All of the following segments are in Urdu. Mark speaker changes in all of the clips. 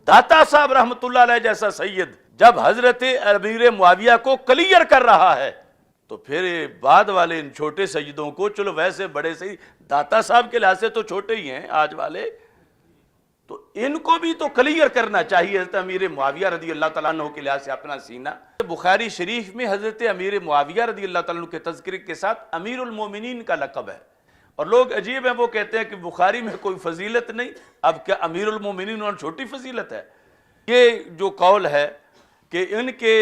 Speaker 1: داتا صاحب رحمۃ اللہ علیہ جیسا سید جب حضرت امیر معاویہ کو کلیئر کر رہا ہے تو پھر بعد والے ان چھوٹے سیدوں کو، چلو ویسے بڑے سید داتا صاحب کے لحاظ سے تو چھوٹے ہی ہیں آج والے، تو ان کو بھی تو کلیئر کرنا چاہیے حضرت امیر معاویہ رضی اللہ تعالیٰ عنہ کے لحاظ سے اپنا سینہ۔ بخاری شریف میں حضرت امیر معاویہ رضی اللہ تعالیٰ عنہ کے تذکرے کے ساتھ امیر المومنین کا لقب ہے، اور لوگ عجیب ہیں، وہ کہتے ہیں کہ بخاری میں کوئی فضیلت نہیں، اب کیا امیر المومنین اور چھوٹی فضیلت ہے؟ یہ جو قول ہے کہ ان کے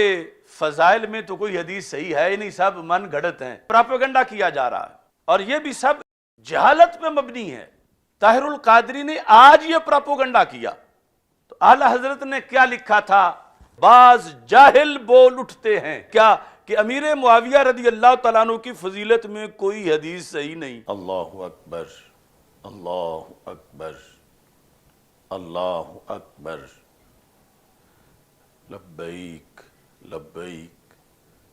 Speaker 1: فضائل میں تو کوئی حدیث صحیح ہے ہی نہیں، سب من گھڑت ہیں، پراپیگنڈا کیا جا رہا ہے، اور یہ بھی سب جہالت پہ مبنی ہے۔ طاہر القادری نے آج یہ پراپیگنڈا کیا، تو اعلی حضرت نے کیا لکھا تھا؟ بعض جاہل بول اٹھتے ہیں کیا کہ امیر معاویہ رضی اللہ تعالیٰ عنہ کی فضیلت میں کوئی حدیث صحیح نہیں۔ اللہ اکبر، اللہ اکبر، اللہ اکبر، لبیک لبیک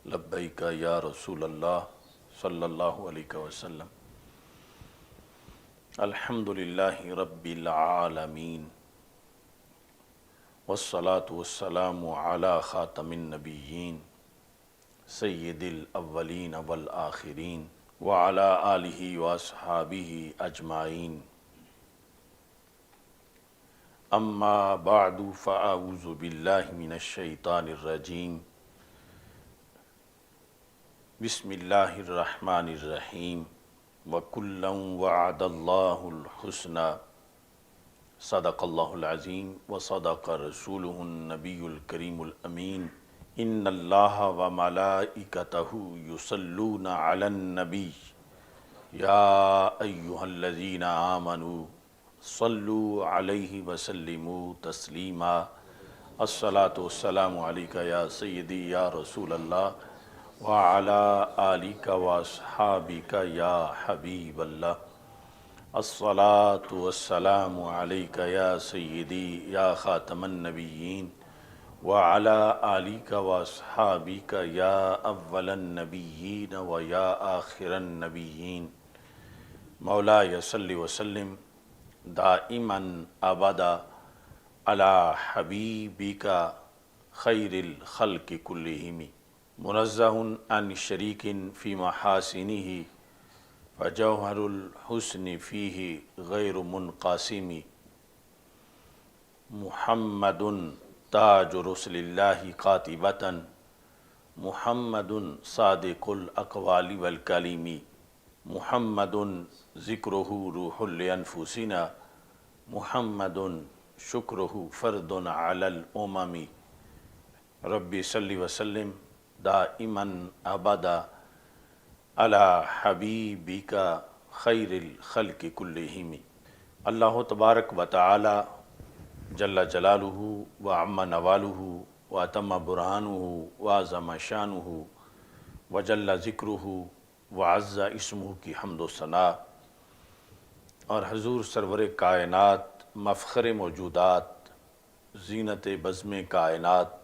Speaker 1: لبیک یا رسول اللہ صلی اللہ علیہ وسلم، الحمدللہ رب العالمین، والصلاة والسلام علی خاتم النبیین سید الاولین والآخرین وعلی آلہ واصحابہ اجمعین، اما بعد فاعوذ باللہ من الشیطان الرجیم، بسم اللہ الرحمن الرحیم، وَكُلًّا وَعَدَ اللَّهُ الْحُسْنَى صدق اللہ العظیم وصدق رسولہ النبی الکریم الامین، ان اللہ وملائکتہ یصلون علی النبی یا ایہا الذین آمنوا صلوا علیہ وسلموا تسلیما، الصلاۃ والسلام علیک یا سیدی یا رسول اللہ وعلی آلک واصحابک یا حبیب اللہ، الصلاۃ والسلام علیک یا سیدی یا خاتم النبیین وعلی آلک واصحابک یا اول النبیین و یا آخر النبیین، مولاي صل وسلم دائما ابدا علی حبیبک خیر الخلق کلہم، منزہ عن شریک فی محاسنہ فجوہر الحسن فیہ غیر منقاسم، محمد تاج رسل اللہ قاطبۃ، محمد صادق الاقوال والکلم، محمد ذکرہ روح لانفسنا، محمد شکرہ فرد علی الامم، رب صلی وسلم دائما ابدا علی حبیبک خیر الخلق کلہم۔ اللہ تبارک و تعالی جل جلالہ وعم نوالہ واتم برہانہ وعظم شانہ وجل ذکرہ وعز اسمہ کی حمد و ثناء، اور حضور سرور کائنات، مفخر موجودات، زینت بزم کائنات،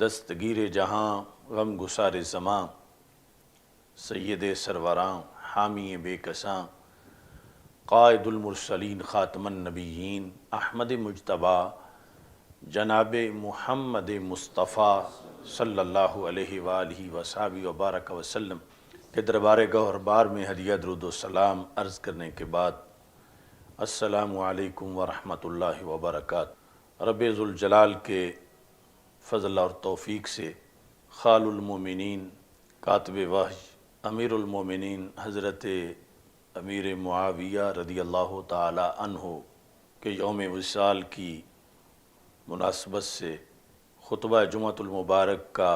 Speaker 1: دستگیر جہاں، غم گسار زماں، سید سروراں، حامی بے کساں، قائد المرسلین، خاتم النبیین، احمد مجتبیٰ، جناب محمد مصطفیٰ صلی اللہ علیہ وآلہ وصحبہ وبارک وسلم کے دربار گوہر بار میں ہدیہ درود و سلام عرض کرنے کے بعد، السلام علیکم ورحمۃ اللہ وبرکاتہ۔ رب ذوالجلال کے فضل اور توفیق سے خال المومنین، کاتب وحی، امیر المومنین حضرت امیر معاویہ رضی اللہ تعالی عنہ کے یوم وصال کی مناسبت سے خطبہ جمعۃ المبارک کا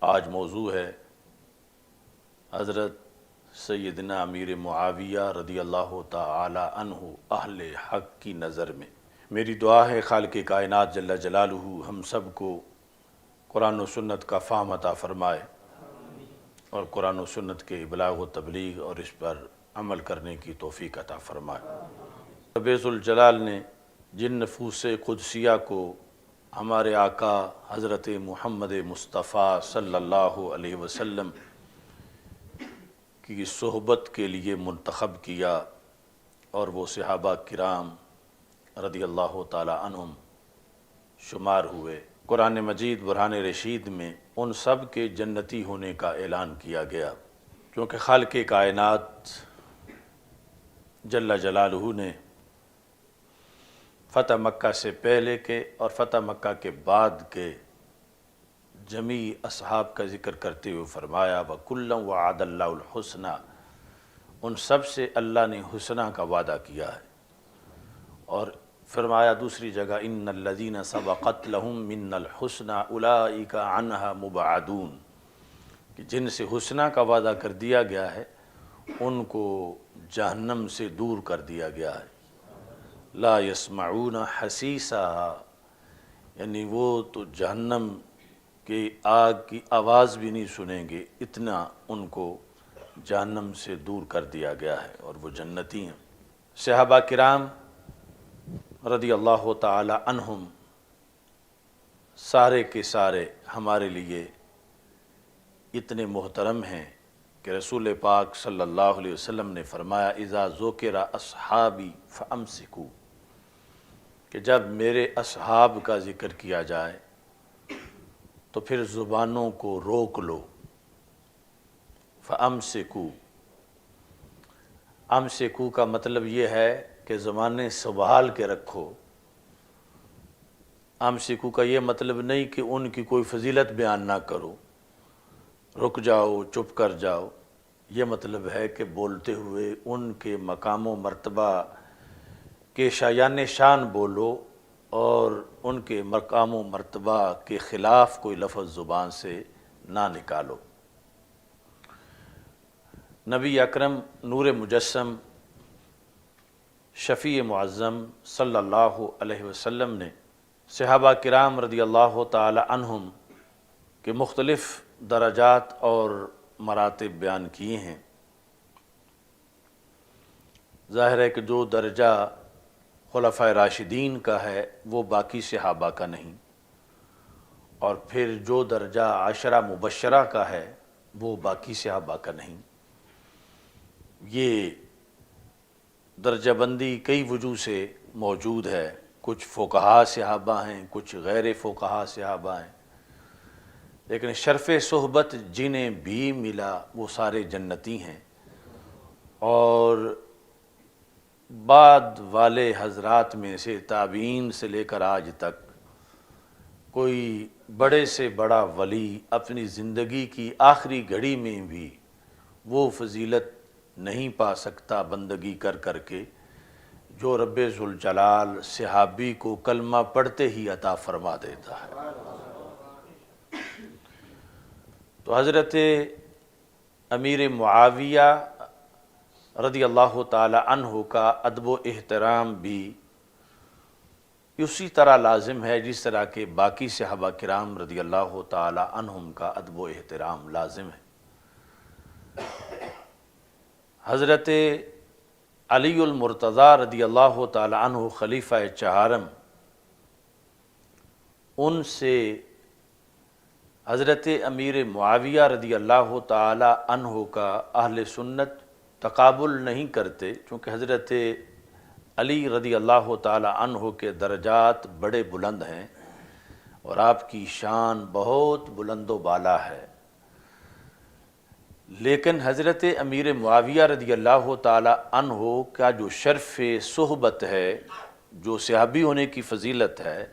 Speaker 1: آج موضوع ہے حضرت سیدنا امیر معاویہ رضی اللہ تعالی عنہ اہل حق کی نظر میں۔ میری دعا ہے خالق کائنات جل جلالہ ہم سب کو قرآن و سنت کا فہم عطا فرمائے، اور قرآن و سنت کے ابلاغ و تبلیغ اور اس پر عمل کرنے کی توفیق عطا فرمائے۔ رب ذوالجلال نے جن نفوس قدسیہ کو ہمارے آقا حضرت محمد مصطفیٰ صلی اللہ علیہ وسلم کی صحبت کے لیے منتخب کیا، اور وہ صحابہ کرام رضی اللہ تعالی عنہم شمار ہوئے۔ قرآن مجید برہان رشید میں ان سب کے جنتی ہونے کا اعلان کیا گیا، کیونکہ خالق کائنات جل جلالہ نے فتح مکہ سے پہلے کے اور فتح مکہ کے بعد کے جمیع اصحاب کا ذکر کرتے ہوئے فرمایا وَكُلًّا وَعَدَ اللَّهُ الْحُسْنَى، ان سب سے اللہ نے حسنہ کا وعدہ کیا ہے۔ اور فرمایا دوسری جگہ ان الذین سبقت لهم منا الحسنى اولئک عنہا مبعدون، کہ جن سے حسنہ کا وعدہ کر دیا گیا ہے ان کو جہنم سے دور کر دیا گیا ہے۔ لا یسمعون حسیسها، یعنی وہ تو جہنم کی آگ کی آواز بھی نہیں سنیں گے، اتنا ان کو جہنم سے دور کر دیا گیا ہے، اور وہ جنتی ہیں۔ صحابہ کرام رضی اللہ تعالی عنہم سارے کے سارے ہمارے لیے اتنے محترم ہیں کہ رسول پاک صلی اللہ علیہ وسلم نے فرمایا اذا ذکر اصحابی فامسکوا، کہ جب میرے اصحاب کا ذکر کیا جائے تو پھر زبانوں کو روک لو۔ فامسکوا، امسکوا کا مطلب یہ ہے کہ زبانیں سنبھال کے رکھو۔ امسکوا کا یہ مطلب نہیں کہ ان کی کوئی فضیلت بیان نہ کرو، رک جاؤ، چپ کر جاؤ۔ یہ مطلب ہے کہ بولتے ہوئے ان کے مقام و مرتبہ کے شایان شان بولو، اور ان کے مقام و مرتبہ کے خلاف کوئی لفظ زبان سے نہ نکالو۔ نبی اکرم نور مجسم شفیع معظم صلی اللہ علیہ وسلم نے صحابہ کرام رضی اللہ تعالی عنہم کے مختلف درجات اور مراتب بیان کیے ہیں۔ ظاہر ہے کہ جو درجہ خلفائے راشدین کا ہے وہ باقی صحابہ کا نہیں، اور پھر جو درجہ عشرہ مبشرہ کا ہے وہ باقی صحابہ کا نہیں۔ یہ درجہ بندی کئی وجوہ سے موجود ہے، کچھ فقہا صحابہ ہیں، کچھ غیر فقہا صحابہ ہیں، لیکن شرف صحبت جنہیں بھی ملا وہ سارے جنتی ہیں۔ اور بعد والے حضرات میں سے تابعین سے لے کر آج تک کوئی بڑے سے بڑا ولی اپنی زندگی کی آخری گھڑی میں بھی وہ فضیلت نہیں پا سکتا بندگی کر کر کے جو رب ذوالجلال صحابی کو کلمہ پڑھتے ہی عطا فرما دیتا ہے۔ تو حضرت امیر معاویہ رضی اللہ تعالی عنہ کا ادب و احترام بھی اسی طرح لازم ہے جس طرح کہ باقی صحابہ کرام رضی اللہ تعالی عنہم کا ادب و احترام لازم ہے۔ حضرت علی المرتضیٰ رضی اللہ تعالی عنہ خلیفہ چہارم، ان سے حضرت امیر معاویہ رضی اللہ تعالی عنہ کا اہل سنت تقابل نہیں کرتے، چونکہ حضرت علی رضی اللہ تعالی عنہ کے درجات بڑے بلند ہیں اور آپ کی شان بہت بلند و بالا ہے، لیکن حضرت امیر معاویہ رضی اللہ تعالی عنہ کا جو شرف صحبت ہے، جو صحابی ہونے کی فضیلت ہے،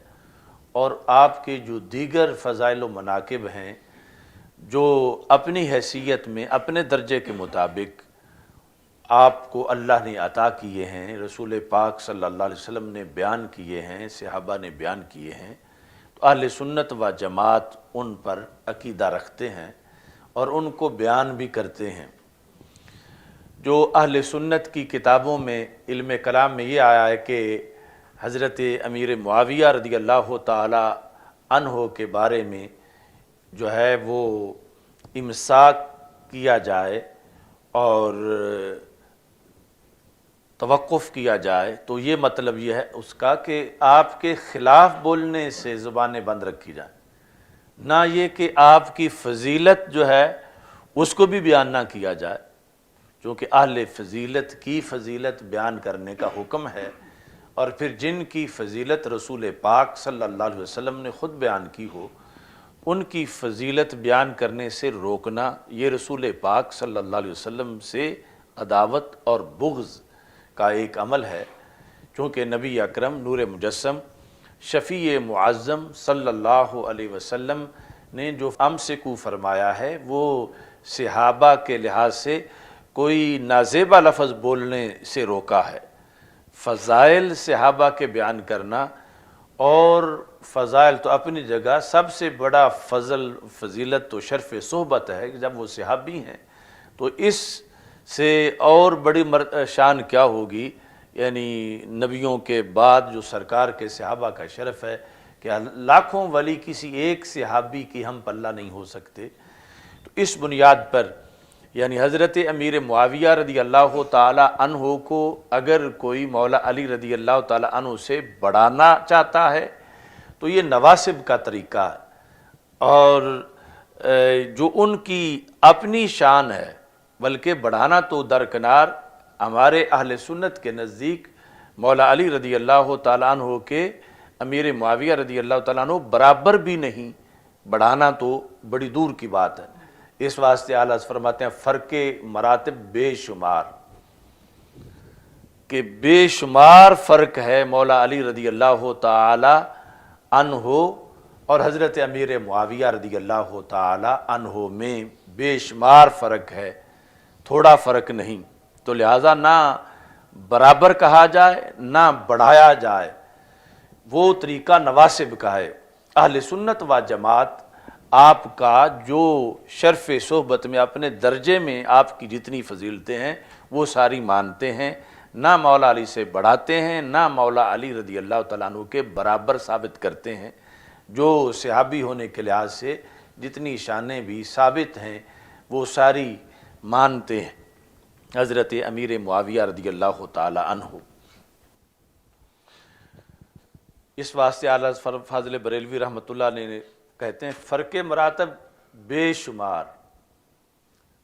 Speaker 1: اور آپ کے جو دیگر فضائل و مناقب ہیں جو اپنی حیثیت میں اپنے درجے کے مطابق آپ کو اللہ نے عطا کیے ہیں، رسول پاک صلی اللہ علیہ وسلم نے بیان کیے ہیں، صحابہ نے بیان کیے ہیں، تو اہل سنت و جماعت ان پر عقیدہ رکھتے ہیں اور ان کو بیان بھی کرتے ہیں۔ جو اہل سنت کی کتابوں میں علم کلام میں یہ آیا ہے کہ حضرت امیر معاویہ رضی اللہ تعالی عنہ کے بارے میں جو ہے وہ امساک کیا جائے اور توقف کیا جائے، تو یہ مطلب یہ ہے اس کا کہ آپ کے خلاف بولنے سے زبانیں بند رکھی جائیں، نہ یہ کہ آپ کی فضیلت جو ہے اس کو بھی بیان نہ کیا جائے، چونکہ اہل فضیلت کی فضیلت بیان کرنے کا حکم ہے، اور پھر جن کی فضیلت رسول پاک صلی اللہ علیہ وسلم نے خود بیان کی ہو، ان کی فضیلت بیان کرنے سے روکنا، یہ رسول پاک صلی اللہ علیہ وسلم سے عداوت اور بغض کا ایک عمل ہے، چونکہ نبی اکرم نور مجسم شفیع معظم صلی اللہ علیہ وسلم نے جو امسکو فرمایا ہے وہ صحابہ کے لحاظ سے کوئی نازیبا لفظ بولنے سے روکا ہے۔ فضائل صحابہ کے بیان کرنا، اور فضائل تو اپنی جگہ سب سے بڑا فضیلت تو شرف صحبت ہے کہ جب وہ صحابی ہیں، تو اس سے اور بڑی شان کیا ہوگی، یعنی نبیوں کے بعد جو سرکار کے صحابہ کا شرف ہے کہ لاکھوں ولی کسی ایک صحابی کی ہم پلہ نہیں ہو سکتے۔ تو اس بنیاد پر یعنی حضرت امیر معاویہ رضی اللہ تعالی عنہ کو اگر کوئی مولا علی رضی اللہ تعالی عنہ سے بڑھانا چاہتا ہے تو یہ نواسب کا طریقہ ہے، اور جو ان کی اپنی شان ہے، بلکہ بڑھانا تو درکنار، ہمارے اہل سنت کے نزدیک مولا علی رضی اللہ تعالیٰ عنہ کے امیر معاویہ رضی اللہ تعالیٰ عنہ برابر بھی نہیں، بڑھانا تو بڑی دور کی بات ہے۔ اس واسطے اعلیٰ حضرت فرماتے ہیں فرق مراتب بے شمار، کہ بے شمار فرق ہے مولا علی رضی اللہ تعالی عنہ اور حضرت امیر معاویہ رضی اللہ تعالی عنہ میں بے شمار فرق ہے، تھوڑا فرق نہیں۔ تو لہٰذا نہ برابر کہا جائے نہ بڑھایا جائے، وہ طریقہ نواسب کا ہے۔ اہل سنت و جماعت آپ کا جو شرف صحبت میں اپنے درجے میں آپ کی جتنی فضیلتیں ہیں وہ ساری مانتے ہیں، نہ مولا علی سے بڑھاتے ہیں نہ مولا علی رضی اللہ تعالیٰ عنہ کے برابر ثابت کرتے ہیں۔ جو صحابی ہونے کے لحاظ سے جتنی شانیں بھی ثابت ہیں وہ ساری مانتے ہیں حضرت امیر معاویہ رضی اللہ تعالی عنہ۔ اس واسطے اعلیٰ فاضل بریلوی رحمۃ اللہ علیہ کہتے ہیں فرق مراتب بے شمار،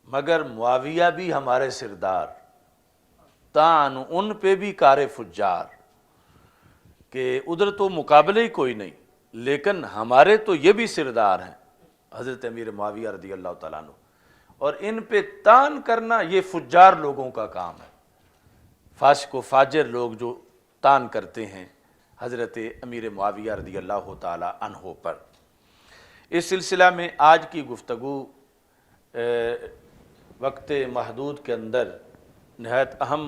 Speaker 1: مگر معاویہ بھی ہمارے سردار، تان ان پہ بھی کار فجار، کہ ادھر تو مقابلے ہی کوئی نہیں، لیکن ہمارے تو یہ بھی سردار ہیں حضرت امیر معاویہ رضی اللہ تعالیٰ عنہ، اور ان پہ تان کرنا یہ فجار لوگوں کا کام ہے، فاسق و فاجر لوگ جو تان کرتے ہیں حضرت امیر معاویہ رضی اللہ تعالی عنہ پر۔ اس سلسلہ میں آج کی گفتگو وقت محدود کے اندر نہایت اہم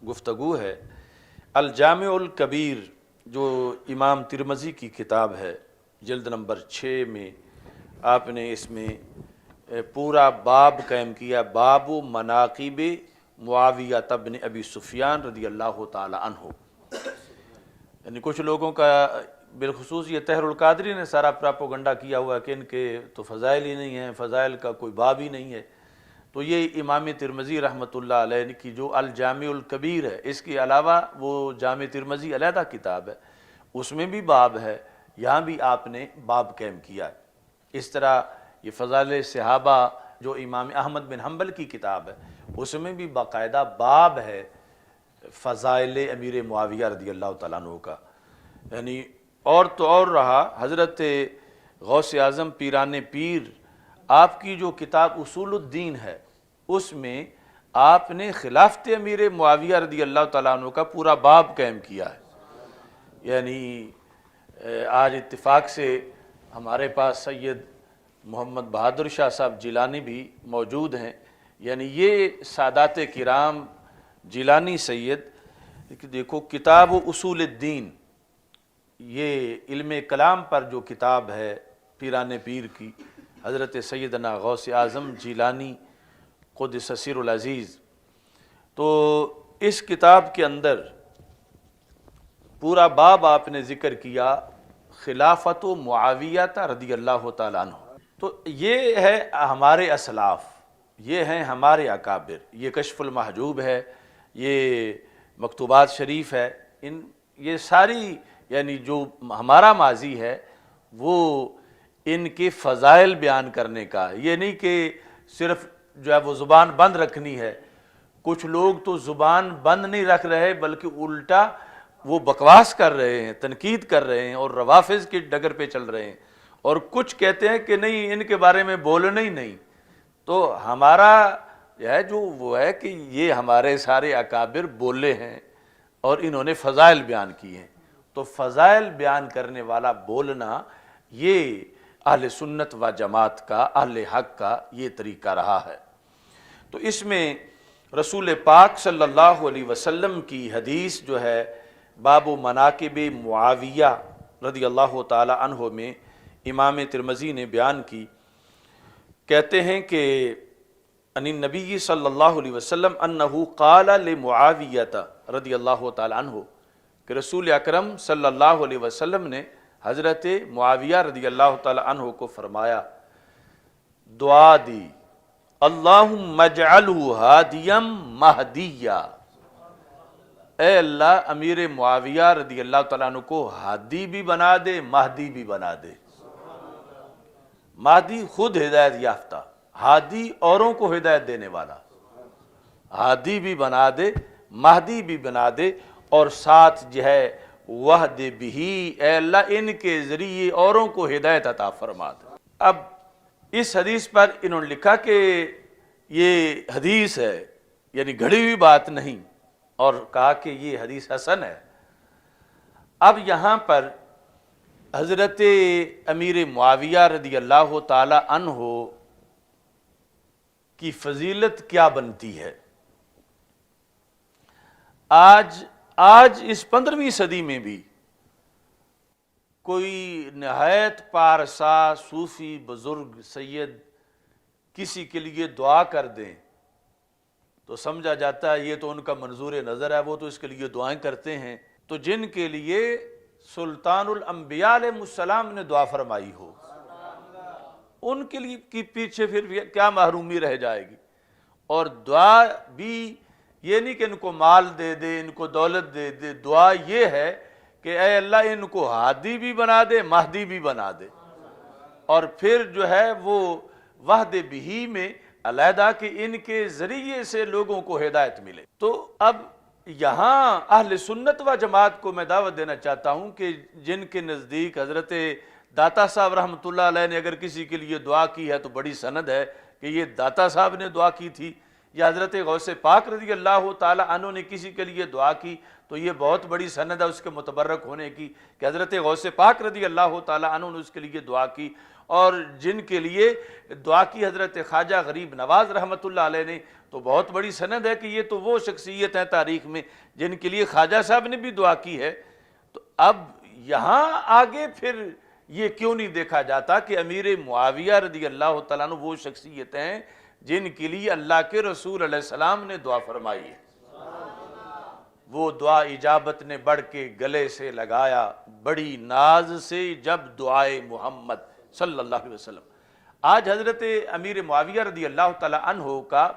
Speaker 1: گفتگو ہے۔ الجامع الکبیر جو امام ترمذی کی کتاب ہے، جلد نمبر 6 میں آپ نے اس میں پورا باب قائم کیا، باب مناقب معاویہ ابن ابی سفیان رضی اللہ تعالی عنہ۔ یعنی کچھ لوگوں کا بالخصوص یہ طاہر القادری نے سارا پراپوگنڈا کیا ہوا کہ ان کے تو فضائل ہی نہیں ہیں، فضائل کا کوئی باب ہی نہیں ہے۔ تو یہ امام ترمذی رحمۃ اللہ علیہ کی جو الجامع الکبیر ہے، اس کے علاوہ وہ جامع ترمذی علیحدہ کتاب ہے، اس میں بھی باب ہے، یہاں بھی آپ نے باب قائم کیا ہے۔ اس طرح یہ فضائل صحابہ جو امام احمد بن حنبل کی کتاب ہے، اس میں بھی باقاعدہ باب ہے فضائل امیر معاویہ رضی اللہ تعالیٰ عنہ کا۔ یعنی اور تو اور رہا حضرت غوث اعظم پیران پیر، آپ کی جو کتاب اصول الدین ہے اس میں آپ نے خلافت امیر معاویہ رضی اللہ تعالیٰ عنہ کا پورا باب قائم کیا ہے۔ یعنی آج اتفاق سے ہمارے پاس سید محمد بہادر شاہ صاحب جیلانی بھی موجود ہیں، یعنی یہ سادات کرام جیلانی سید، دیکھو کتاب اصول الدین، یہ علم کلام پر جو کتاب ہے پیران پیر کی، حضرت سیدنا غوث اعظم جیلانی قدس سر العزیز، تو اس کتاب کے اندر پورا باب آپ نے ذکر کیا خلافت و معاویہ رضی اللہ تعالیٰ عنہ۔ تو یہ ہے ہمارے اسلاف، یہ ہیں ہمارے اکابر، یہ کشف المحجوب ہے، یہ مکتوبات شریف ہے، یہ ساری یعنی جو ہمارا ماضی ہے وہ ان کے فضائل بیان کرنے کا، یہ نہیں کہ صرف جو ہے وہ زبان بند رکھنی ہے۔ کچھ لوگ تو زبان بند نہیں رکھ رہے بلکہ الٹا وہ بکواس کر رہے ہیں، تنقید کر رہے ہیں اور روافض کی ڈگر پہ چل رہے ہیں، اور کچھ کہتے ہیں کہ نہیں ان کے بارے میں بولنا ہی نہیں. تو ہمارا ہے جو وہ ہے کہ یہ ہمارے سارے اکابر بولے ہیں اور انہوں نے فضائل بیان کیے ہیں. تو فضائل بیان کرنے والا بولنا یہ اہل سنت و جماعت کا، اہل حق کا یہ طریقہ رہا ہے. تو اس میں رسول پاک صلی اللہ علیہ وسلم کی حدیث جو ہے باب مناقب معاویہ رضی اللہ تعالی عنہ میں امام ترمذی نے بیان کی. کہتے ہیں کہ ان النبی صلی اللہ علیہ وسلم انہ قال لمعاویہ رضی اللہ تعالی عنہ کہ رسول اکرم صلی اللہ علیہ وسلم نے حضرت معاویہ رضی اللہ تعالی عنہ کو فرمایا، دعا دی، اللہم اجعلہ ہادیا مہدیا، اے اللہ امیر معاویہ رضی اللہ تعالیٰ عنہ کو ہادی بھی بنا دے، مہدی بھی بنا دے. مہدی خود ہدایت یافتہ، ہادی اوروں کو ہدایت دینے والا، ہادی بھی بنا دے، مہدی بھی بنا دے، اور ساتھ جو ہے وحد بھی، اے اللہ ان کے ذریعے اوروں کو ہدایت عطا فرما دے. اب اس حدیث پر انہوں نے لکھا کہ یہ حدیث ہے، یعنی گھڑی ہوئی بات نہیں، اور کہا کہ یہ حدیث حسن ہے. اب یہاں پر حضرت امیر معاویہ رضی اللہ تعالی عنہ کی فضیلت کیا بنتی ہے؟ آج اس 15ویں صدی میں بھی کوئی نہایت پارسا صوفی بزرگ سید کسی کے لیے دعا کر دیں تو سمجھا جاتا ہے یہ تو ان کا منظور نظر ہے، وہ تو اس کے لیے دعائیں کرتے ہیں. تو جن کے لیے سلطان الانبیاء علیہ السلام نے دعا فرمائی ہو، ان کے لیے کی پیچھے پھر کیا محرومی رہ جائے گی؟ اور دعا بھی یہ نہیں کہ ان کو مال دے دے، ان کو دولت دے دے، دعا یہ ہے کہ اے اللہ ان کو ہادی بھی بنا دے، مہدی بھی بنا دے، اور پھر جو ہے وہ وحد بھی میں علیحدہ کہ ان کے ذریعے سے لوگوں کو ہدایت ملے. تو اب یہاں اہل سنت و جماعت کو میں دعوت دینا چاہتا ہوں کہ جن کے نزدیک حضرت داتا صاحب رحمۃ اللہ علیہ نے اگر کسی کے لیے دعا کی ہے تو بڑی سند ہے کہ یہ داتا صاحب نے دعا کی تھی، یا حضرت غوث پاک رضی اللہ تعالی عنہ نے کسی کے لیے دعا کی تو یہ بہت بڑی سند ہے اس کے متبرک ہونے کی کہ حضرت غوث پاک رضی اللہ تعالی عنہ نے اس کے لیے دعا کی. اور جن کے لیے دعا کی حضرت خواجہ غریب نواز رحمۃ اللہ علیہ نے تو بہت بڑی سند ہے کہ یہ تو وہ شخصیت ہیں تاریخ میں جن کے لیے خواجہ صاحب نے بھی دعا کی ہے. تو اب یہاں آگے پھر یہ کیوں نہیں دیکھا جاتا کہ امیر معاویہ رضی اللہ تعالیٰ عنہ وہ شخصیت ہیں جن کے لیے اللہ کے رسول علیہ السلام نے دعا فرمائی ہے؟ وہ دعا اجابت نے بڑھ کے گلے سے لگایا بڑی ناز سے جب دعائے محمد صلی اللہ علیہ وسلم. آج حضرت امیر معاویہ رضی اللہ تعالیٰ عنہ کا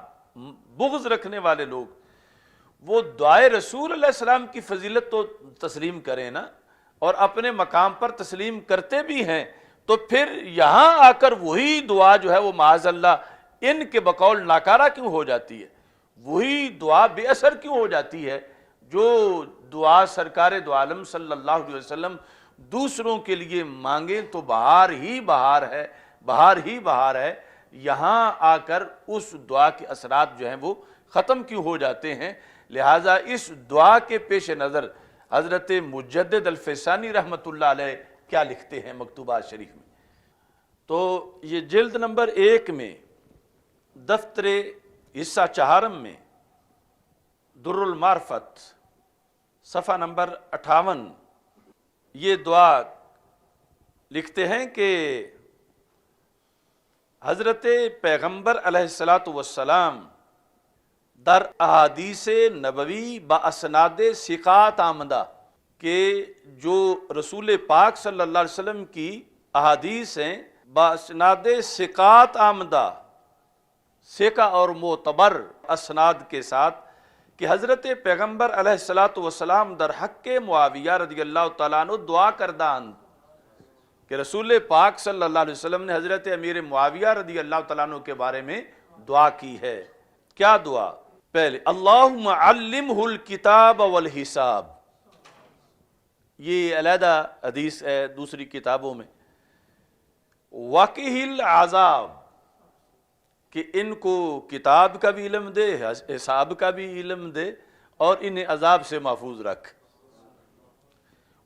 Speaker 1: بغض رکھنے والے لوگ وہ دعائے رسول علیہ السلام کی فضیلت تو تسلیم کریں نا، اور اپنے مقام پر تسلیم کرتے بھی ہیں، تو پھر یہاں آ کر وہی دعا جو ہے وہ معاذ اللہ ان کے بقول ناکارہ کیوں ہو جاتی ہے؟ وہی دعا بے اثر کیوں ہو جاتی ہے جو دعا سرکار دو عالم صلی اللہ علیہ وسلم دوسروں کے لیے مانگیں تو بہار ہی بہار ہے، بہار ہی بہار ہے. یہاں آ کر اس دعا کے اثرات جو ہیں وہ ختم کیوں ہو جاتے ہیں؟ لہٰذا اس دعا کے پیش نظر حضرت مجدد الفسانی رحمۃ اللہ علیہ کیا لکھتے ہیں مکتوبات شریف میں؟ تو یہ جلد نمبر 1 میں دفتر حصہ 4 میں در المعرفت صفحہ نمبر 58 یہ دعا لکھتے ہیں کہ حضرت پیغمبر علیہ الصلاۃ والسلام در احادیث نبوی با اسناد ثقات آمدہ، کہ جو رسول پاک صلی اللہ علیہ وسلم کی احادیث ہیں با اسناد ثقات آمدہ، ثقہ اور معتبر اسناد کے ساتھ، کہ حضرت پیغمبر علیہ الصلاۃ والسلام در حق معاویہ رضی اللہ تعالیٰ عنہ دعا کردان، کہ رسول پاک صلی اللہ علیہ وسلم نے حضرت امیر معاویہ رضی اللہ تعالیٰ عنہ کے بارے میں دعا کی ہے. کیا دعا؟ پہلے اللہم علمہ الکتاب والحساب، یہ علیحدہ حدیث ہے دوسری کتابوں میں، وَقِهِ الْعَذَابِ، کہ ان کو کتاب کا بھی علم دے، حساب کا بھی علم دے، اور انہیں عذاب سے محفوظ رکھ۔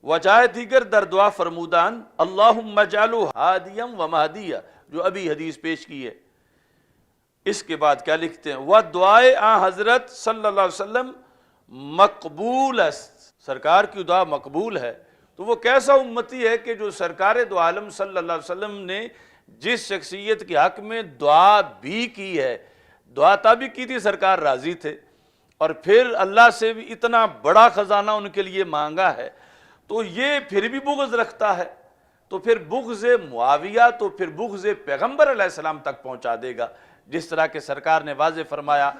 Speaker 1: وجائے دیگر در دعا فرمودان اللہم اجعلہ ہادیا و مہدیا، جو ابھی حدیث پیش کی ہے۔ اس کے بعد کیا لکھتے ہیں؟ وہ دعائے آن حضرت صلی اللہ علیہ وسلم مقبول است، سرکار کی دعا مقبول ہے۔ تو وہ کیسا امتی ہے کہ جو سرکار دو عالم صلی اللہ علیہ وسلم نے جس شخصیت کے حق میں دعا بھی کی ہے، دعا تب کی تھی سرکار راضی تھے، اور پھر اللہ سے بھی اتنا بڑا خزانہ ان کے لیے مانگا ہے، تو یہ پھر بھی بغض رکھتا ہے، تو پھر بغض معاویہ تو پھر بغض پیغمبر علیہ السلام تک پہنچا دے گا، جس طرح کہ سرکار نے واضح فرمایا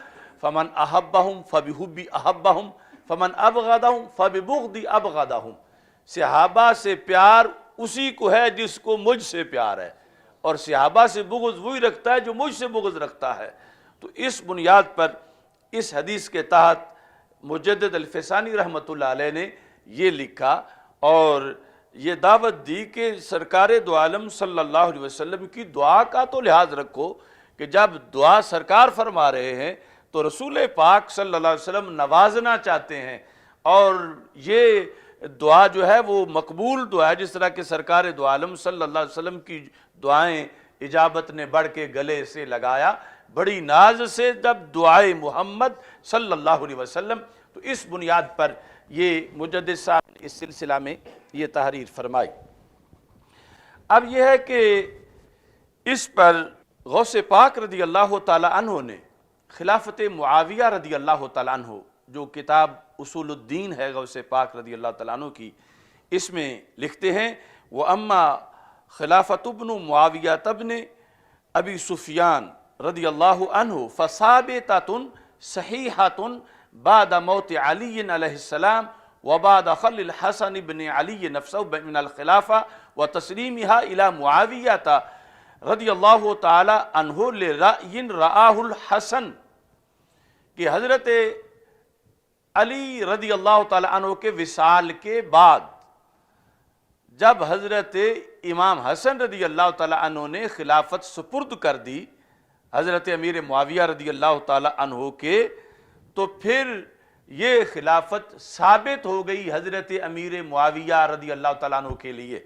Speaker 1: فمن احبہم فبحبی احبہم فمن ابغضہم فببغضی ابغضہم، صحابہ سے پیار اسی کو ہے جس کو مجھ سے پیار ہے، اور صحابہ سے بغض وہی رکھتا ہے جو مجھ سے بغض رکھتا ہے۔ تو اس بنیاد پر اس حدیث کے تحت مجدد الفسانی رحمۃ اللہ علیہ نے یہ لکھا اور یہ دعوت دی کہ سرکار دو عالم صلی اللہ علیہ وسلم کی دعا کا تو لحاظ رکھو کہ جب دعا سرکار فرما رہے ہیں تو رسول پاک صلی اللہ علیہ وسلم نوازنا چاہتے ہیں، اور یہ دعا جو ہے وہ مقبول دعا ہے، جس طرح کہ سرکار دو عالم صلی اللہ علیہ وسلم کی دعائیں اجابت نے بڑھ کے گلے سے لگایا بڑی ناز سے، جب دعائے محمد صلی اللہ علیہ وسلم۔ تو اس بنیاد پر یہ مجدد صاحب نے اس سلسلہ میں یہ تحریر فرمائی۔ اب یہ ہے کہ اس پر غوث پاک رضی اللہ تعالی عنہ نے خلافت معاویہ رضی اللہ تعالی عنہ، جو کتاب اصول الدین ہے غوث پاک رضی اللہ تعالیٰ عنہ کی، اس میں لکھتے ہیں وَأَمَّا خلافت ابن معاویہ ابن ابی سفیان رضی اللہ عنہ فثابتۃ صحیحۃ بعد موت علی علیہ السلام وبعد خل الحسن بن علی نفسہ من الخلافہ وتسلیمها الى معاویہ رضی اللہ تعالی عنہ لرأی رآہ الحسن، کہ حضرت علی رضی اللہ تعالی عنہ کے وصال کے بعد جب حضرت امام حسن رضی اللہ تعالی عنہ نے خلافت سپرد کر دی حضرت امیر معاویہ رضی اللہ تعالی عنہ کے، تو پھر یہ خلافت ثابت ہو گئی حضرت امیر معاویہ رضی اللہ تعالیٰ عنہ کے لیے۔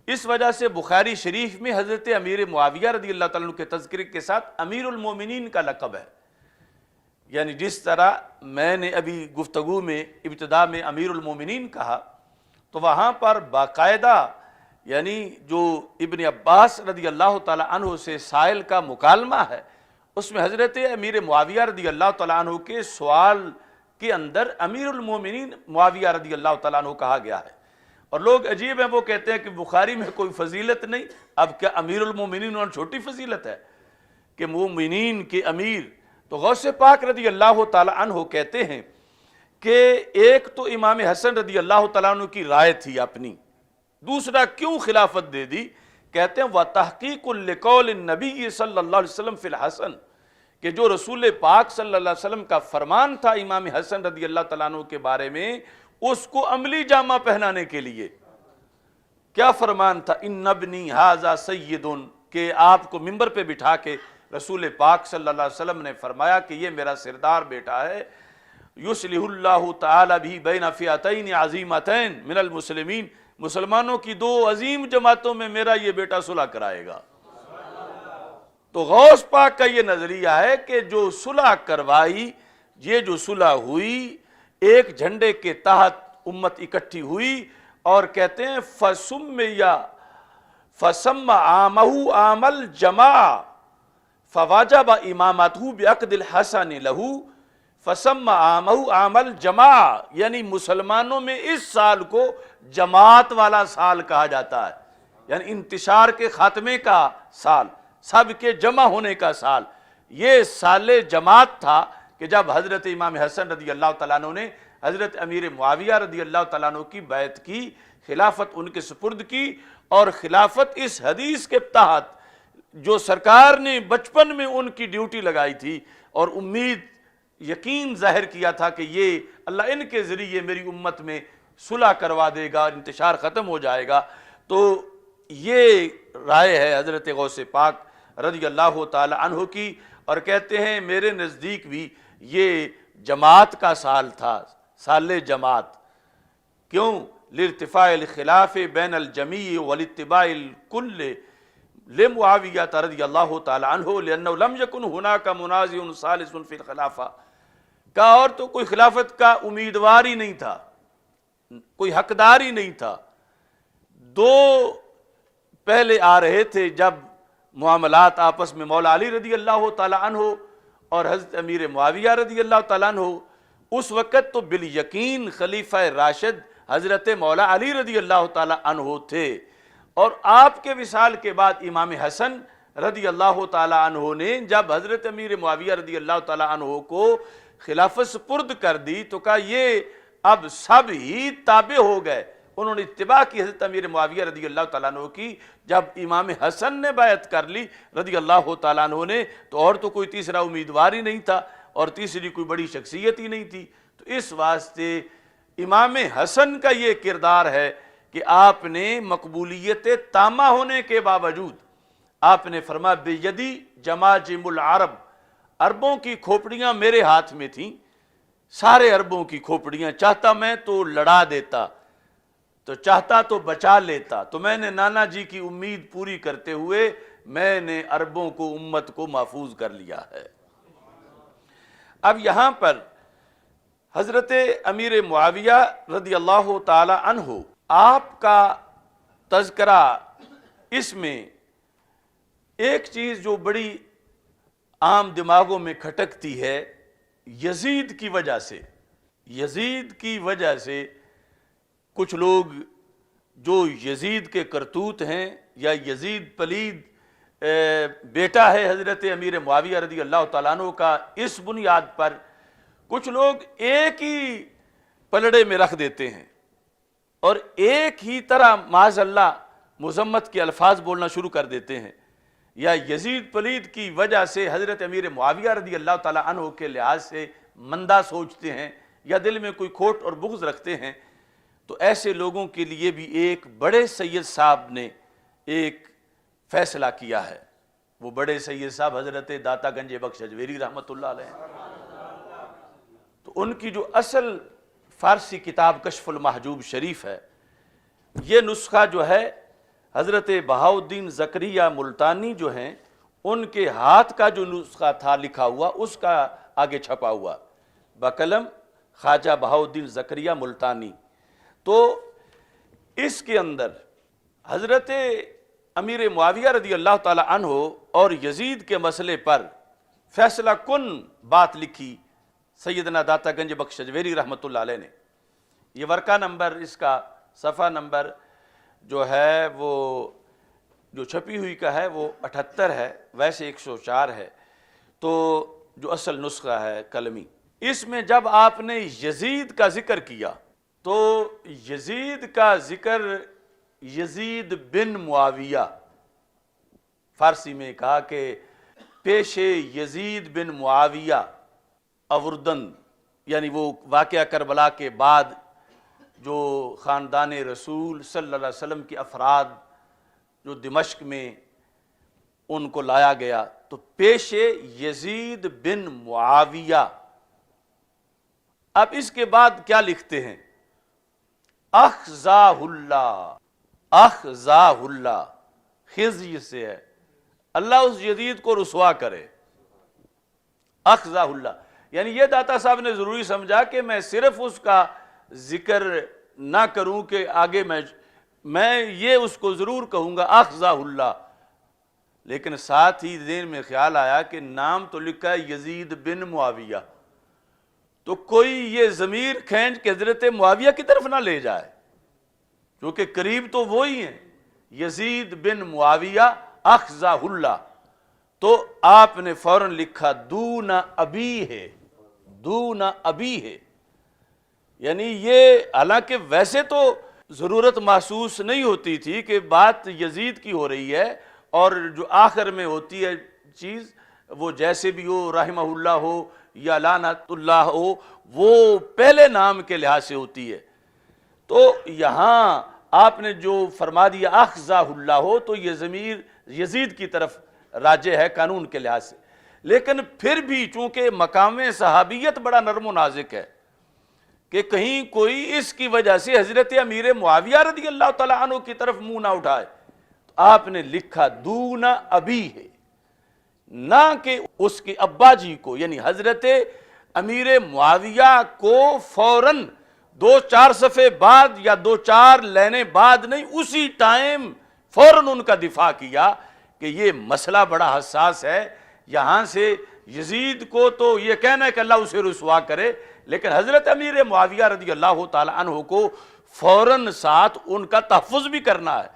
Speaker 1: اس وجہ سے بخاری شریف میں حضرت امیر معاویہ رضی اللہ تعالیٰ عنہ کے تذکرے کے ساتھ امیر المومنین کا لقب ہے، یعنی جس طرح میں نے ابھی گفتگو میں ابتدا میں امیر المومنین کہا، تو وہاں پر باقاعدہ یعنی جو ابن عباس رضی اللہ تعالیٰ عنہ سے سائل کا مکالمہ ہے، اس میں حضرت امیر معاویہ رضی اللہ تعالیٰ عنہ کے سوال کے اندر امیر المومنین معاویہ رضی اللہ تعالیٰ عنہ کہا گیا ہے۔ اور لوگ عجیب ہیں، وہ کہتے ہیں کہ بخاری میں کوئی فضیلت نہیں، اب کیا امیر المومنین اور چھوٹی فضیلت ہے کہ مومنین کے امیر؟ تو غوث پاک رضی اللہ تعالیٰ عنہ کہتے ہیں کہ ایک تو امام حسن رضی اللہ تعالیٰ عنہ کی رائے تھی اپنی، دوسرا کیوں خلافت دے دی؟ کہتے ہیں وَتَحْقِيقٌ لِقَوْلِ النَّبِيِّ صلی اللہ علیہ وسلم فی الحسن، کہ جو رسول پاک صلی اللہ علیہ وسلم کا فرمان تھا امام حسن رضی اللہ تعالیٰ عنہ کے بارے میں، اس کو عملی جامہ پہنانے کے لیے کیا فرمان تھا؟ ان ابنی ھذا سید، کہ آپ کو ممبر پہ بٹھا کے رسول پاک صلی اللہ علیہ وسلم نے فرمایا کہ یہ میرا سردار بیٹا ہے، یصلح اللہ تعالی بھی بین فئتین عظیمتین من المسلمین، مسلمانوں کی دو عظیم جماعتوں میں میرا یہ بیٹا صلح کرائے گا۔ تو غوث پاک کا یہ نظریہ ہے کہ جو صلح کروائی، یہ جو صلح ہوئی ایک جھنڈے کے تحت امت اکٹھی ہوئی، اور کہتے ہیں فسم عامہ عام الجماع فواجب امامتہ بعقد الحسن لہو، فسم عامہ عام الجماع، یعنی مسلمانوں میں اس سال کو جماعت والا سال کہا جاتا ہے، یعنی انتشار کے خاتمے کا سال، سب کے جمع ہونے کا سال۔ یہ سال جماعت تھا کہ جب حضرت امام حسن رضی اللہ تعالیٰ عنہ نے حضرت امیر معاویہ رضی اللہ تعالیٰ عنہ کی بیعت کی، خلافت ان کے سپرد کی، اور خلافت اس حدیث کے تحت جو سرکار نے بچپن میں ان کی ڈیوٹی لگائی تھی اور امید یقین ظاہر کیا تھا کہ یہ اللہ ان کے ذریعے میری امت میں صلح کروا دے گا، انتشار ختم ہو جائے گا۔ تو یہ رائے ہے حضرت غوث پاک رضی اللہ تعالی عنہ کی، اور کہتے ہیں میرے نزدیک بھی یہ جماعت کا سال تھا، سال جماعت۔ کیوں؟ لارتفاع الخلاف بین الجمیع والاتباع الکل لمعاویہ رضی اللہ تعالی عنہ لأنه لم يكن هناك منازع ثالث فی الخلافہ، کا اور تو کوئی خلافت کا امیدوار ہی نہیں تھا، کوئی حقدار ہی نہیں تھا۔ دو پہلے آ رہے تھے جب معاملات آپس میں، مولا علی رضی اللہ تعالی عنہ اور حضرت امیر معاویہ رضی اللہ تعالیٰ عنہ، اس وقت تو بالیقین خلیفہ راشد حضرت مولا علی رضی اللہ تعالیٰ عنہ تھے، اور آپ کے وصال کے بعد امام حسن رضی اللہ تعالیٰ عنہ نے جب حضرت امیر معاویہ رضی اللہ تعالیٰ عنہ کو خلافت سپرد کر دی تو کہا یہ اب سب ہی تابع ہو گئے۔ انہوں نے اتباع کی حضرت امیر معاویہ رضی اللہ تعالیٰ عنہ کی۔ جب امام حسن نے بیعت کر لی رضی اللہ تعالیٰ عنہ نے، تو اور تو کوئی تیسرا امیدوار ہی نہیں تھا، اور تیسری کوئی بڑی شخصیت ہی نہیں تھی۔ تو اس واسطے امام حسن کا یہ کردار ہے کہ آپ نے مقبولیت تامہ ہونے کے باوجود آپ نے فرمایا بیدی جماجم العرب، عربوں کی کھوپڑیاں میرے ہاتھ میں تھیں، سارے عربوں کی کھوپڑیاں، چاہتا میں تو لڑا دیتا، تو چاہتا تو بچا لیتا، تو میں نے نانا جی کی امید پوری کرتے ہوئے میں نے عربوں کو، امت کو محفوظ کر لیا ہے۔ اب یہاں پر حضرت امیر معاویہ رضی اللہ تعالی عنہ، آپ کا تذکرہ، اس میں ایک چیز جو بڑی عام دماغوں میں کھٹکتی ہے، یزید کی وجہ سے، یزید کی وجہ سے کچھ لوگ جو یزید کے کرتوت ہیں، یا یزید پلید بیٹا ہے حضرت امیر معاویہ رضی اللہ تعالیٰ عنہ کا، اس بنیاد پر کچھ لوگ ایک ہی پلڑے میں رکھ دیتے ہیں اور ایک ہی طرح معاذ اللہ مذمت کے الفاظ بولنا شروع کر دیتے ہیں، یا یزید پلید کی وجہ سے حضرت امیر معاویہ رضی اللہ تعالیٰ عنہ کے لحاظ سے مندہ سوچتے ہیں، یا دل میں کوئی کھوٹ اور بغض رکھتے ہیں۔ تو ایسے لوگوں کے لیے بھی ایک بڑے سید صاحب نے ایک فیصلہ کیا ہے۔ وہ بڑے سید صاحب حضرت داتا گنج بخش اجویری رحمۃ اللہ علیہ، تو ان کی جو اصل فارسی کتاب کشف المحجوب شریف ہے، یہ نسخہ جو ہے حضرت بہاؤالدین زکریا ملتانی جو ہیں ان کے ہاتھ کا جو نسخہ تھا لکھا ہوا، اس کا آگے چھپا ہوا بقلم خواجہ بہاؤالدین زکریا ملتانی۔ تو اس کے اندر حضرت امیر معاویہ رضی اللہ تعالی عنہ اور یزید کے مسئلے پر فیصلہ کن بات لکھی سیدنا داتا گنج بخش اجویری رحمۃ اللہ علیہ نے۔ یہ ورقہ نمبر، اس کا صفحہ نمبر جو ہے وہ جو چھپی ہوئی کا ہے وہ 78 ہے، ویسے 104 ہے، تو جو اصل نسخہ ہے قلمی، اس میں جب آپ نے یزید کا ذکر کیا تو یزید کا ذکر یزید بن معاویہ، فارسی میں کہا کہ پیش یزید بن معاویہ اوردن، یعنی وہ واقعہ کربلا کے بعد جو خاندان رسول صلی اللہ علیہ وسلم کے افراد جو دمشق میں ان کو لایا گیا، تو پیش یزید بن معاویہ۔ اب اس کے بعد کیا لکھتے ہیں؟ اخزاہ اللہ، اخزاہ اللہ، خزی سے ہے، اللہ اس یزید کو رسوا کرے، اخزاہ اللہ، یعنی یہ داتا صاحب نے ضروری سمجھا کہ میں صرف اس کا ذکر نہ کروں کہ آگے میں یہ اس کو ضرور کہوں گا اخزاہ اللہ، لیکن ساتھ ہی ذہن میں خیال آیا کہ نام تو لکھا ہے یزید بن معاویہ، تو کوئی یہ ضمیر کھینچ کے حضرت معاویہ کی طرف نہ لے جائے، کیونکہ قریب تو وہی ہیں، یزید بن معاویہ اخزاہ اللہ۔ تو آپ نے فوراً لکھا دون ابی ہے، دون ابی ہے، یعنی یہ حالانکہ ویسے تو ضرورت محسوس نہیں ہوتی تھی کہ بات یزید کی ہو رہی ہے، اور جو آخر میں ہوتی ہے چیز وہ جیسے بھی ہو، رحمہ اللہ ہو یا لعنت اللہ ہو، وہ پہلے نام کے لحاظ سے ہوتی ہے۔ تو یہاں آپ نے جو فرما دیا اخزا اللہ ہو، تو یہ ضمیر یزید کی طرف راجع ہے قانون کے لحاظ سے، لیکن پھر بھی چونکہ مقام صحابیت بڑا نرم و نازک ہے کہ کہیں کوئی اس کی وجہ سے حضرت امیر معاویہ رضی اللہ تعالیٰ عنہ کی طرف منہ نہ اٹھائے، تو آپ نے لکھا دون ابی ہے، نہ کہ اس کے ابا جی کو، یعنی حضرت امیر معاویہ کو فوراً 2-4 صفحے بعد یا 2-4 لینے بعد نہیں، اسی ٹائم فوراً ان کا دفاع کیا کہ یہ مسئلہ بڑا حساس ہے، یہاں سے یزید کو تو یہ کہنا ہے کہ اللہ اسے رسوا کرے، لیکن حضرت امیر معاویہ رضی اللہ تعالی عنہ کو فوراً ساتھ ان کا تحفظ بھی کرنا ہے،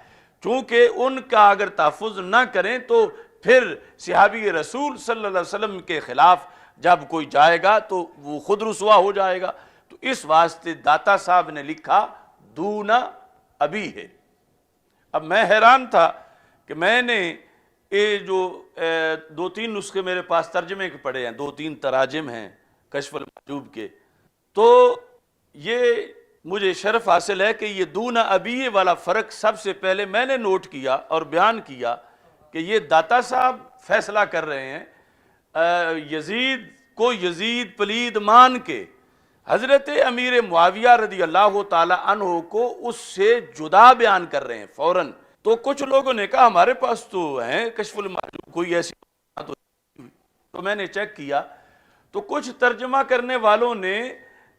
Speaker 1: چونکہ ان کا اگر تحفظ نہ کریں تو پھر صحابی رسول صلی اللہ علیہ وسلم کے خلاف جب کوئی جائے گا تو وہ خود رسوا ہو جائے گا۔ تو اس واسطے داتا صاحب نے لکھا دون ابی ہے۔ اب میں حیران تھا کہ میں نے یہ جو 2-3 نسخے میرے پاس ترجمے کے پڑے ہیں، 2-3 تراجم ہیں کشف المحجوب کے، تو یہ مجھے شرف حاصل ہے کہ یہ دون ابی والا فرق سب سے پہلے میں نے نوٹ کیا اور بیان کیا کہ یہ داتا صاحب فیصلہ کر رہے ہیں یزید کو یزید پلید مان کے حضرت امیر معاویہ رضی اللہ تعالی عنہ کو اس سے جدا بیان کر رہے ہیں فوراً۔ تو کچھ لوگوں نے کہا ہمارے پاس تو ہیں کشف المحجوب، کوئی ایسی تو میں نے چیک کیا تو کچھ ترجمہ کرنے والوں نے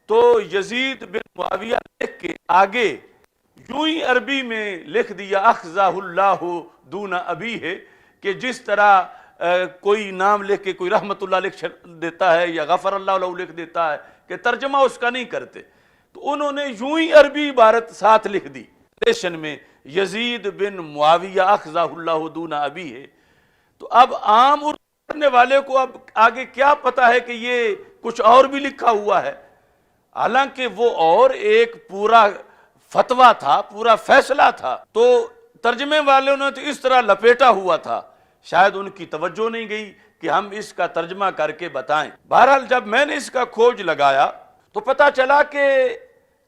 Speaker 1: تو یزید بن معاویہ لکھ کے آگے یوں ہی عربی میں لکھ دیا اخزا اللہ دون ابی ہے، کہ جس طرح کوئی نام لکھ کے کوئی رحمت اللہ لکھ دیتا ہے یا غفر اللہ عنہ لکھ دیتا ہے، کہ ترجمہ اس کا نہیں کرتے، تو انہوں نے یوں ہی عربی عبارت ساتھ لکھ دی ریشن میں یزید بن معاویہ اخزا اللہ دون ابی ہے۔ تو اب عام اردو پڑھنے والے کو اب آگے کیا پتا ہے کہ یہ کچھ اور بھی لکھا ہوا ہے، حالانکہ وہ اور ایک پورا فتویٰ تھا، پورا فیصلہ تھا، تو ترجمے والوں نے تو اس طرح لپیٹا ہوا تھا، شاید ان کی توجہ نہیں گئی کہ ہم اس کا ترجمہ کر کے بتائیں۔ بہرحال جب میں نے اس کا کھوج لگایا تو پتا چلا کہ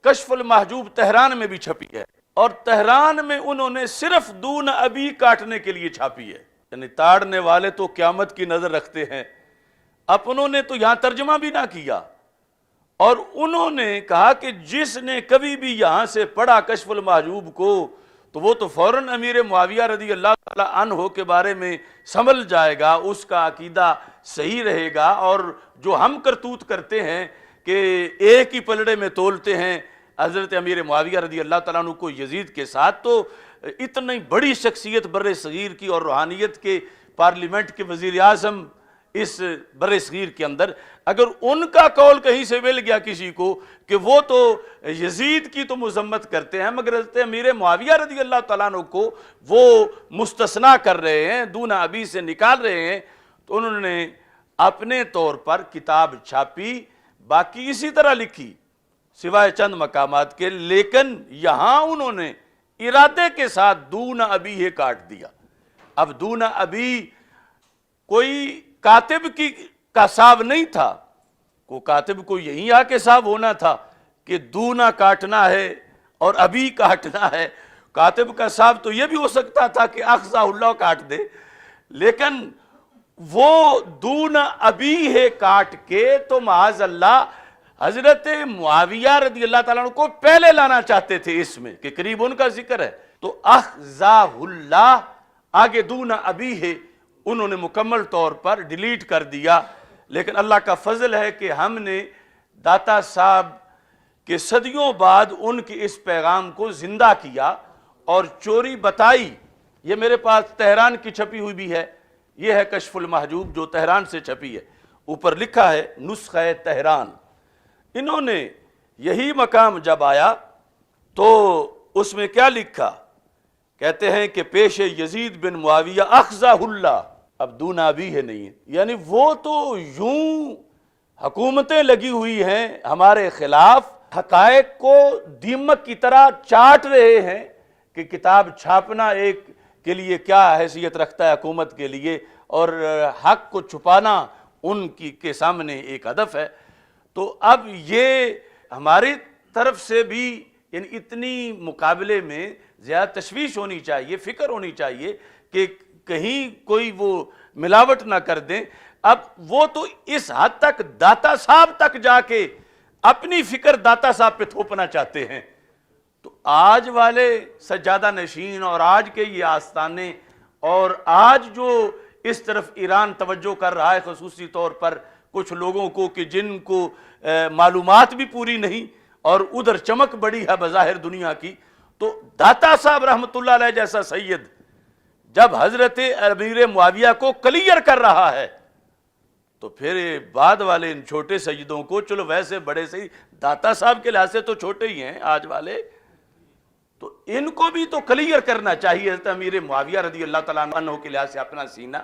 Speaker 1: کشف المحجوب تہران میں بھی چھپی ہے، اور تہران میں انہوں نے صرف دون ابی کاٹنے کے لیے چھاپی ہے، یعنی تاڑنے والے تو قیامت کی نظر رکھتے ہیں، اب انہوں نے تو یہاں ترجمہ بھی نہ کیا، اور انہوں نے کہا کہ جس نے کبھی بھی یہاں سے پڑھا کشف المحجوب کو تو وہ تو فوراً امیر معاویہ رضی اللہ تعالیٰ عنہ کے بارے میں سنبھل جائے گا، اس کا عقیدہ صحیح رہے گا، اور جو ہم کرتوت کرتے ہیں کہ ایک ہی پلڑے میں تولتے ہیں حضرت امیر معاویہ رضی اللہ تعالیٰ عنہ کو یزید کے ساتھ، تو اتنی بڑی شخصیت بر صغیر کی اور روحانیت کے پارلیمنٹ کے وزیر اعظم اس بر صغیر کے اندر، اگر ان کا قول کہیں سے مل گیا کسی کو کہ وہ تو یزید کی تو مذمت کرتے ہیں مگر حضرت امیر معاویہ رضی اللہ تعالیٰ عنہ کو وہ مستثنیٰ کر رہے ہیں، دون ابی سے نکال رہے ہیں، تو انہوں نے اپنے طور پر کتاب چھاپی، باقی اسی طرح لکھی سوائے چند مقامات کے، لیکن یہاں انہوں نے ارادے کے ساتھ دون ابی ہے کاٹ دیا۔ اب دون ابی کوئی کاتب کا صاحب نہیں تھا، کو کاتب کو یہی آ کے صاحب ہونا تھا کہ دونا کاٹنا ہے اور ابھی کاٹنا ہے، کاتب کا صاحب تو یہ بھی ہو سکتا تھا کہ اخزا اللہ کاٹ دے، لیکن وہ دون ابی ہے کاٹ کے تو معاذ اللہ حضرت معاویہ رضی اللہ تعالیٰ عنہ کو پہلے لانا چاہتے تھے اس میں کہ قریب ان کا ذکر ہے، تو اخزا اللہ آگے دون ابی ہے انہوں نے مکمل طور پر ڈیلیٹ کر دیا۔ لیکن اللہ کا فضل ہے کہ ہم نے داتا صاحب کے صدیوں بعد ان کے اس پیغام کو زندہ کیا اور چوری بتائی۔ یہ میرے پاس تہران کی چھپی ہوئی بھی ہے، یہ ہے کشف المحجوب جو تہران سے چھپی ہے، اوپر لکھا ہے نسخہ تہران۔ انہوں نے یہی مقام جب آیا تو اس میں کیا لکھا، کہتے ہیں کہ پیش یزید بن معاویہ اخزا اللہ، اب دون ابی ہے نہیں ہے، یعنی وہ تو یوں حکومتیں لگی ہوئی ہیں ہمارے خلاف، حقائق کو دیمک کی طرح چاٹ رہے ہیں کہ کتاب چھاپنا ایک کے لیے کیا حیثیت رکھتا ہے حکومت کے لیے، اور حق کو چھپانا ان کی کے سامنے ایک ہدف ہے۔ تو اب یہ ہماری طرف سے بھی یعنی اتنی مقابلے میں زیادہ تشویش ہونی چاہیے، فکر ہونی چاہیے کہ کہیں کوئی وہ ملاوٹ نہ کر دیں۔ اب وہ تو اس حد تک داتا صاحب تک جا کے اپنی فکر داتا صاحب پہ تھوپنا چاہتے ہیں، تو آج والے سجادہ نشین اور آج کے یہ آستانے اور آج جو اس طرف ایران توجہ کر رہا ہے خصوصی طور پر کچھ لوگوں کو کہ جن کو معلومات بھی پوری نہیں اور ادھر چمک بڑی ہے بظاہر دنیا کی، تو داتا صاحب رحمۃ اللہ علیہ جیسا سید جب حضرت امیر معاویہ کو کلیئر کر رہا ہے تو پھر بعد والے ان چھوٹے سیدوں کو، چلو ویسے بڑے سید داتا صاحب کے لحاظ سے تو چھوٹے ہی ہیں آج والے، تو ان کو بھی تو کلیئر کرنا چاہیے حضرت امیر معاویہ رضی اللہ تعالیٰ عنہ کے لحاظ سے اپنا سینہ،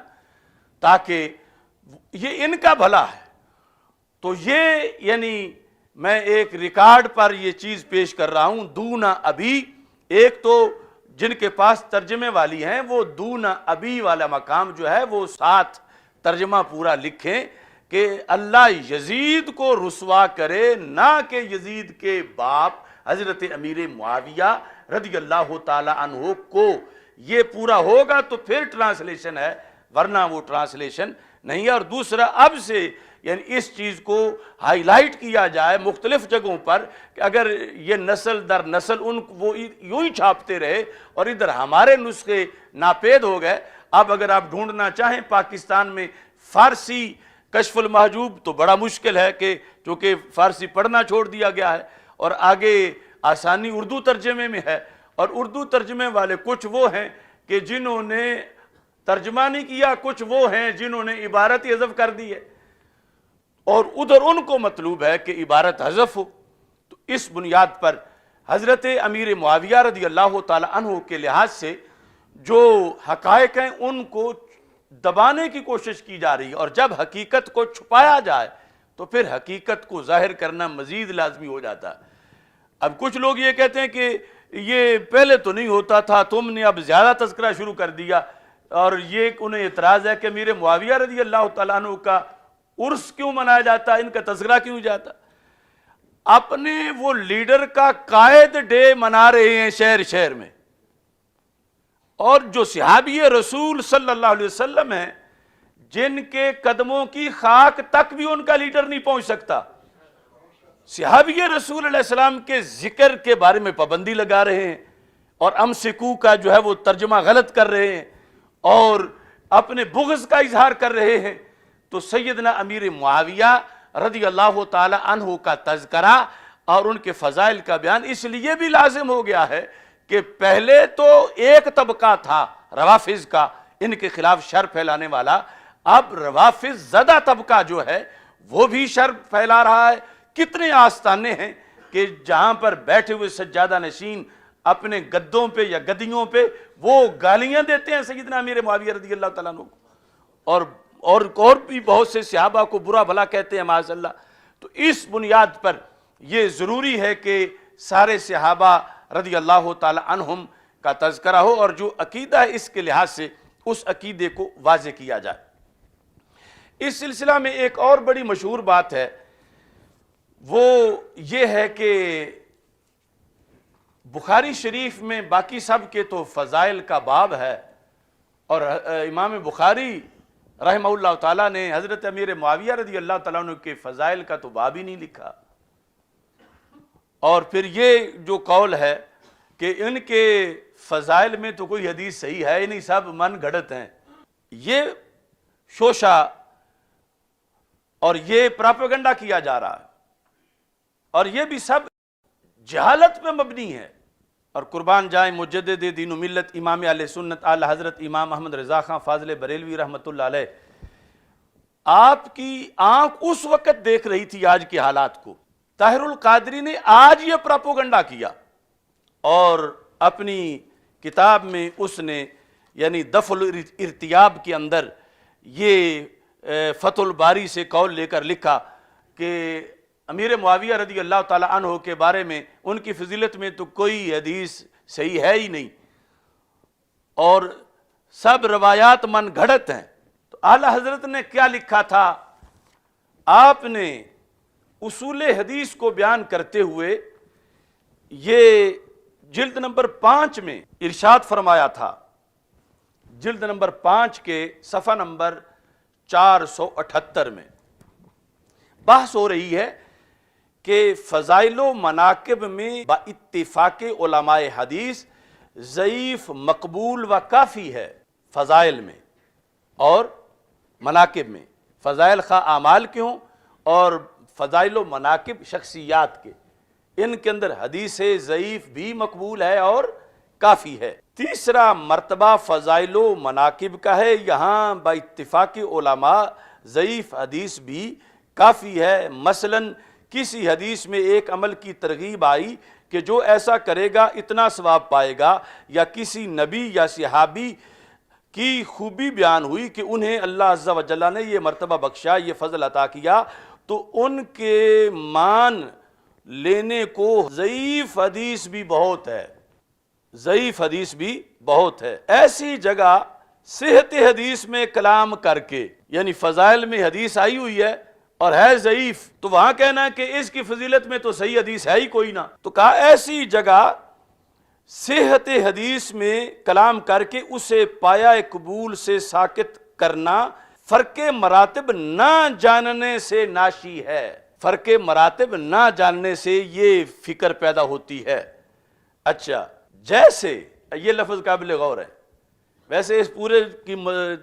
Speaker 1: تاکہ یہ ان کا بھلا ہے۔ تو یہ یعنی میں ایک ریکارڈ پر یہ چیز پیش کر رہا ہوں، دونا ابھی، ایک تو جن کے پاس ترجمے والی ہیں وہ دونا ابھی والا مقام جو ہے وہ ساتھ ترجمہ پورا لکھیں کہ اللہ یزید کو رسوا کرے، نہ کہ یزید کے باپ حضرت امیر معاویہ رضی اللہ تعالی عنہ کو۔ یہ پورا ہوگا تو پھر ٹرانسلیشن ہے، ورنہ وہ ٹرانسلیشن نہیں ہے۔ اور دوسرا، اب سے یعنی اس چیز کو ہائی لائٹ کیا جائے مختلف جگہوں پر کہ اگر یہ نسل در نسل وہ یوں ہی چھاپتے رہے اور ادھر ہمارے نسخے ناپید ہو گئے۔ اب اگر آپ ڈھونڈنا چاہیں پاکستان میں فارسی کشف المحجوب تو بڑا مشکل ہے کہ چونکہ فارسی پڑھنا چھوڑ دیا گیا ہے، اور آگے آسانی اردو ترجمے میں ہے، اور اردو ترجمے والے کچھ وہ ہیں کہ جنہوں نے ترجمہ نہیں کیا، کچھ وہ ہیں جنہوں نے عبارت حذف کر دی ہے، اور ادھر ان کو مطلوب ہے کہ عبارت حذف ہو۔ تو اس بنیاد پر حضرت امیر معاویہ رضی اللہ تعالی عنہ کے لحاظ سے جو حقائق ہیں ان کو دبانے کی کوشش کی جا رہی ہے، اور جب حقیقت کو چھپایا جائے تو پھر حقیقت کو ظاہر کرنا مزید لازمی ہو جاتا ہے۔ اب کچھ لوگ یہ کہتے ہیں کہ یہ پہلے تو نہیں ہوتا تھا، تم نے اب زیادہ تذکرہ شروع کر دیا، اور یہ انہیں اعتراض ہے کہ امیر معاویہ رضی اللہ تعالیٰ عنہ کا عرس کیوں منایا جاتا، ان کا تذکرہ کیوں جاتا؟ اپنے وہ لیڈر کا قائد ڈے منا رہے ہیں شہر شہر میں، اور جو صحابی رسول صلی اللہ علیہ وسلم ہیں جن کے قدموں کی خاک تک بھی ان کا لیڈر نہیں پہنچ سکتا، صحابی رسول علیہ السلام کے ذکر کے بارے میں پابندی لگا رہے ہیں، اور امسکو کا جو ہے وہ ترجمہ غلط کر رہے ہیں اور اپنے بغض کا اظہار کر رہے ہیں۔ تو سیدنا امیر معاویہ رضی اللہ تعالی عنہ کا تذکرہ اور ان کے فضائل کا بیان اس لیے بھی لازم ہو گیا ہے کہ پہلے تو ایک طبقہ تھا روافض کا، ان کے خلاف شر پھیلانے والا، اب روافض زدہ طبقہ جو ہے وہ بھی شر پھیلا رہا ہے۔ کتنے آستانے ہیں کہ جہاں پر بیٹھے ہوئے سجادہ نشین اپنے گدوں پہ یا گدیوں پہ وہ گالیاں دیتے ہیں سیدنا امیر معاویہ رضی اللہ تعالیٰ عنہ کو، اور بھی بہت سے صحابہ کو برا بھلا کہتے ہیں معاذ اللہ۔ تو اس بنیاد پر یہ ضروری ہے کہ سارے صحابہ رضی اللہ تعالی عنہم کا تذکرہ ہو، اور جو عقیدہ ہے اس کے لحاظ سے اس عقیدے کو واضح کیا جائے۔ اس سلسلہ میں ایک اور بڑی مشہور بات ہے، وہ یہ ہے کہ بخاری شریف میں باقی سب کے تو فضائل کا باب ہے، اور امام بخاری رحمہ اللہ تعالیٰ نے حضرت امیر معاویہ رضی اللہ تعالیٰ عنہ کے فضائل کا تو باب ہی نہیں لکھا۔ اور پھر یہ جو قول ہے کہ ان کے فضائل میں تو کوئی حدیث صحیح ہے ہی نہیں، سب من گھڑت ہیں، یہ شوشہ اور یہ پراپیگنڈا کیا جا رہا ہے، اور یہ بھی سب جہالت پہ مبنی ہے۔ اور قربان جائیں مجدد دین و ملت امام اہل سنت اعلی حضرت امام احمد رضا خان فاضل بریلوی رحمۃ اللہ علیہ، آپ کی آنکھ اس وقت دیکھ رہی تھی آج کے حالات کو۔ طاہر القادری نے آج یہ پراپوگنڈا کیا، اور اپنی کتاب میں اس نے یعنی دفع الارتیاب کے اندر یہ فتح الباری سے قول لے کر لکھا کہ امیر معاویہ رضی اللہ تعالی عنہ کے بارے میں ان کی فضیلت میں تو کوئی حدیث صحیح ہے ہی نہیں، اور سب روایات من گھڑت ہیں۔ تو اعلی حضرت نے کیا لکھا تھا؟ آپ نے اصول حدیث کو بیان کرتے ہوئے یہ جلد نمبر 5 میں ارشاد فرمایا تھا، جلد نمبر 5 کے صفحہ نمبر 478 میں بحث ہو رہی ہے کہ فضائل و مناقب میں با اتفاق علماء حدیث ضعیف، مقبول و کافی ہے۔ فضائل میں اور مناقب میں، فضائل خواہ اعمال کے ہوں اور فضائل و مناقب شخصیات کے، ان کے اندر حدیث ضعیف بھی مقبول ہے اور کافی ہے۔ تیسرا مرتبہ فضائل و مناقب کا ہے، یہاں با اتفاق علماء ضعیف حدیث بھی کافی ہے۔ مثلاً کسی حدیث میں ایک عمل کی ترغیب آئی کہ جو ایسا کرے گا اتنا ثواب پائے گا، یا کسی نبی یا صحابی کی خوبی بیان ہوئی کہ انہیں اللہ عز و جل نے یہ مرتبہ بخشا، یہ فضل عطا کیا، تو ان کے مان لینے کو ضعیف حدیث بھی بہت ہے، ضعیف حدیث بھی بہت ہے۔ ایسی جگہ صحت حدیث میں کلام کر کے، یعنی فضائل میں حدیث آئی ہوئی ہے اور ہے ضعیف، تو وہاں کہنا ہے کہ اس کی فضیلت میں تو صحیح حدیث ہے ہی کوئی نہ، تو کہا ایسی جگہ صحت حدیث میں کلام کر کے اسے پایہ قبول سے ساقط کرنا فرق مراتب نہ جاننے سے ناشی ہے۔ فرق مراتب نہ جاننے سے یہ فکر پیدا ہوتی ہے۔ اچھا، جیسے یہ لفظ قابل غور ہے، ویسے اس پورے کی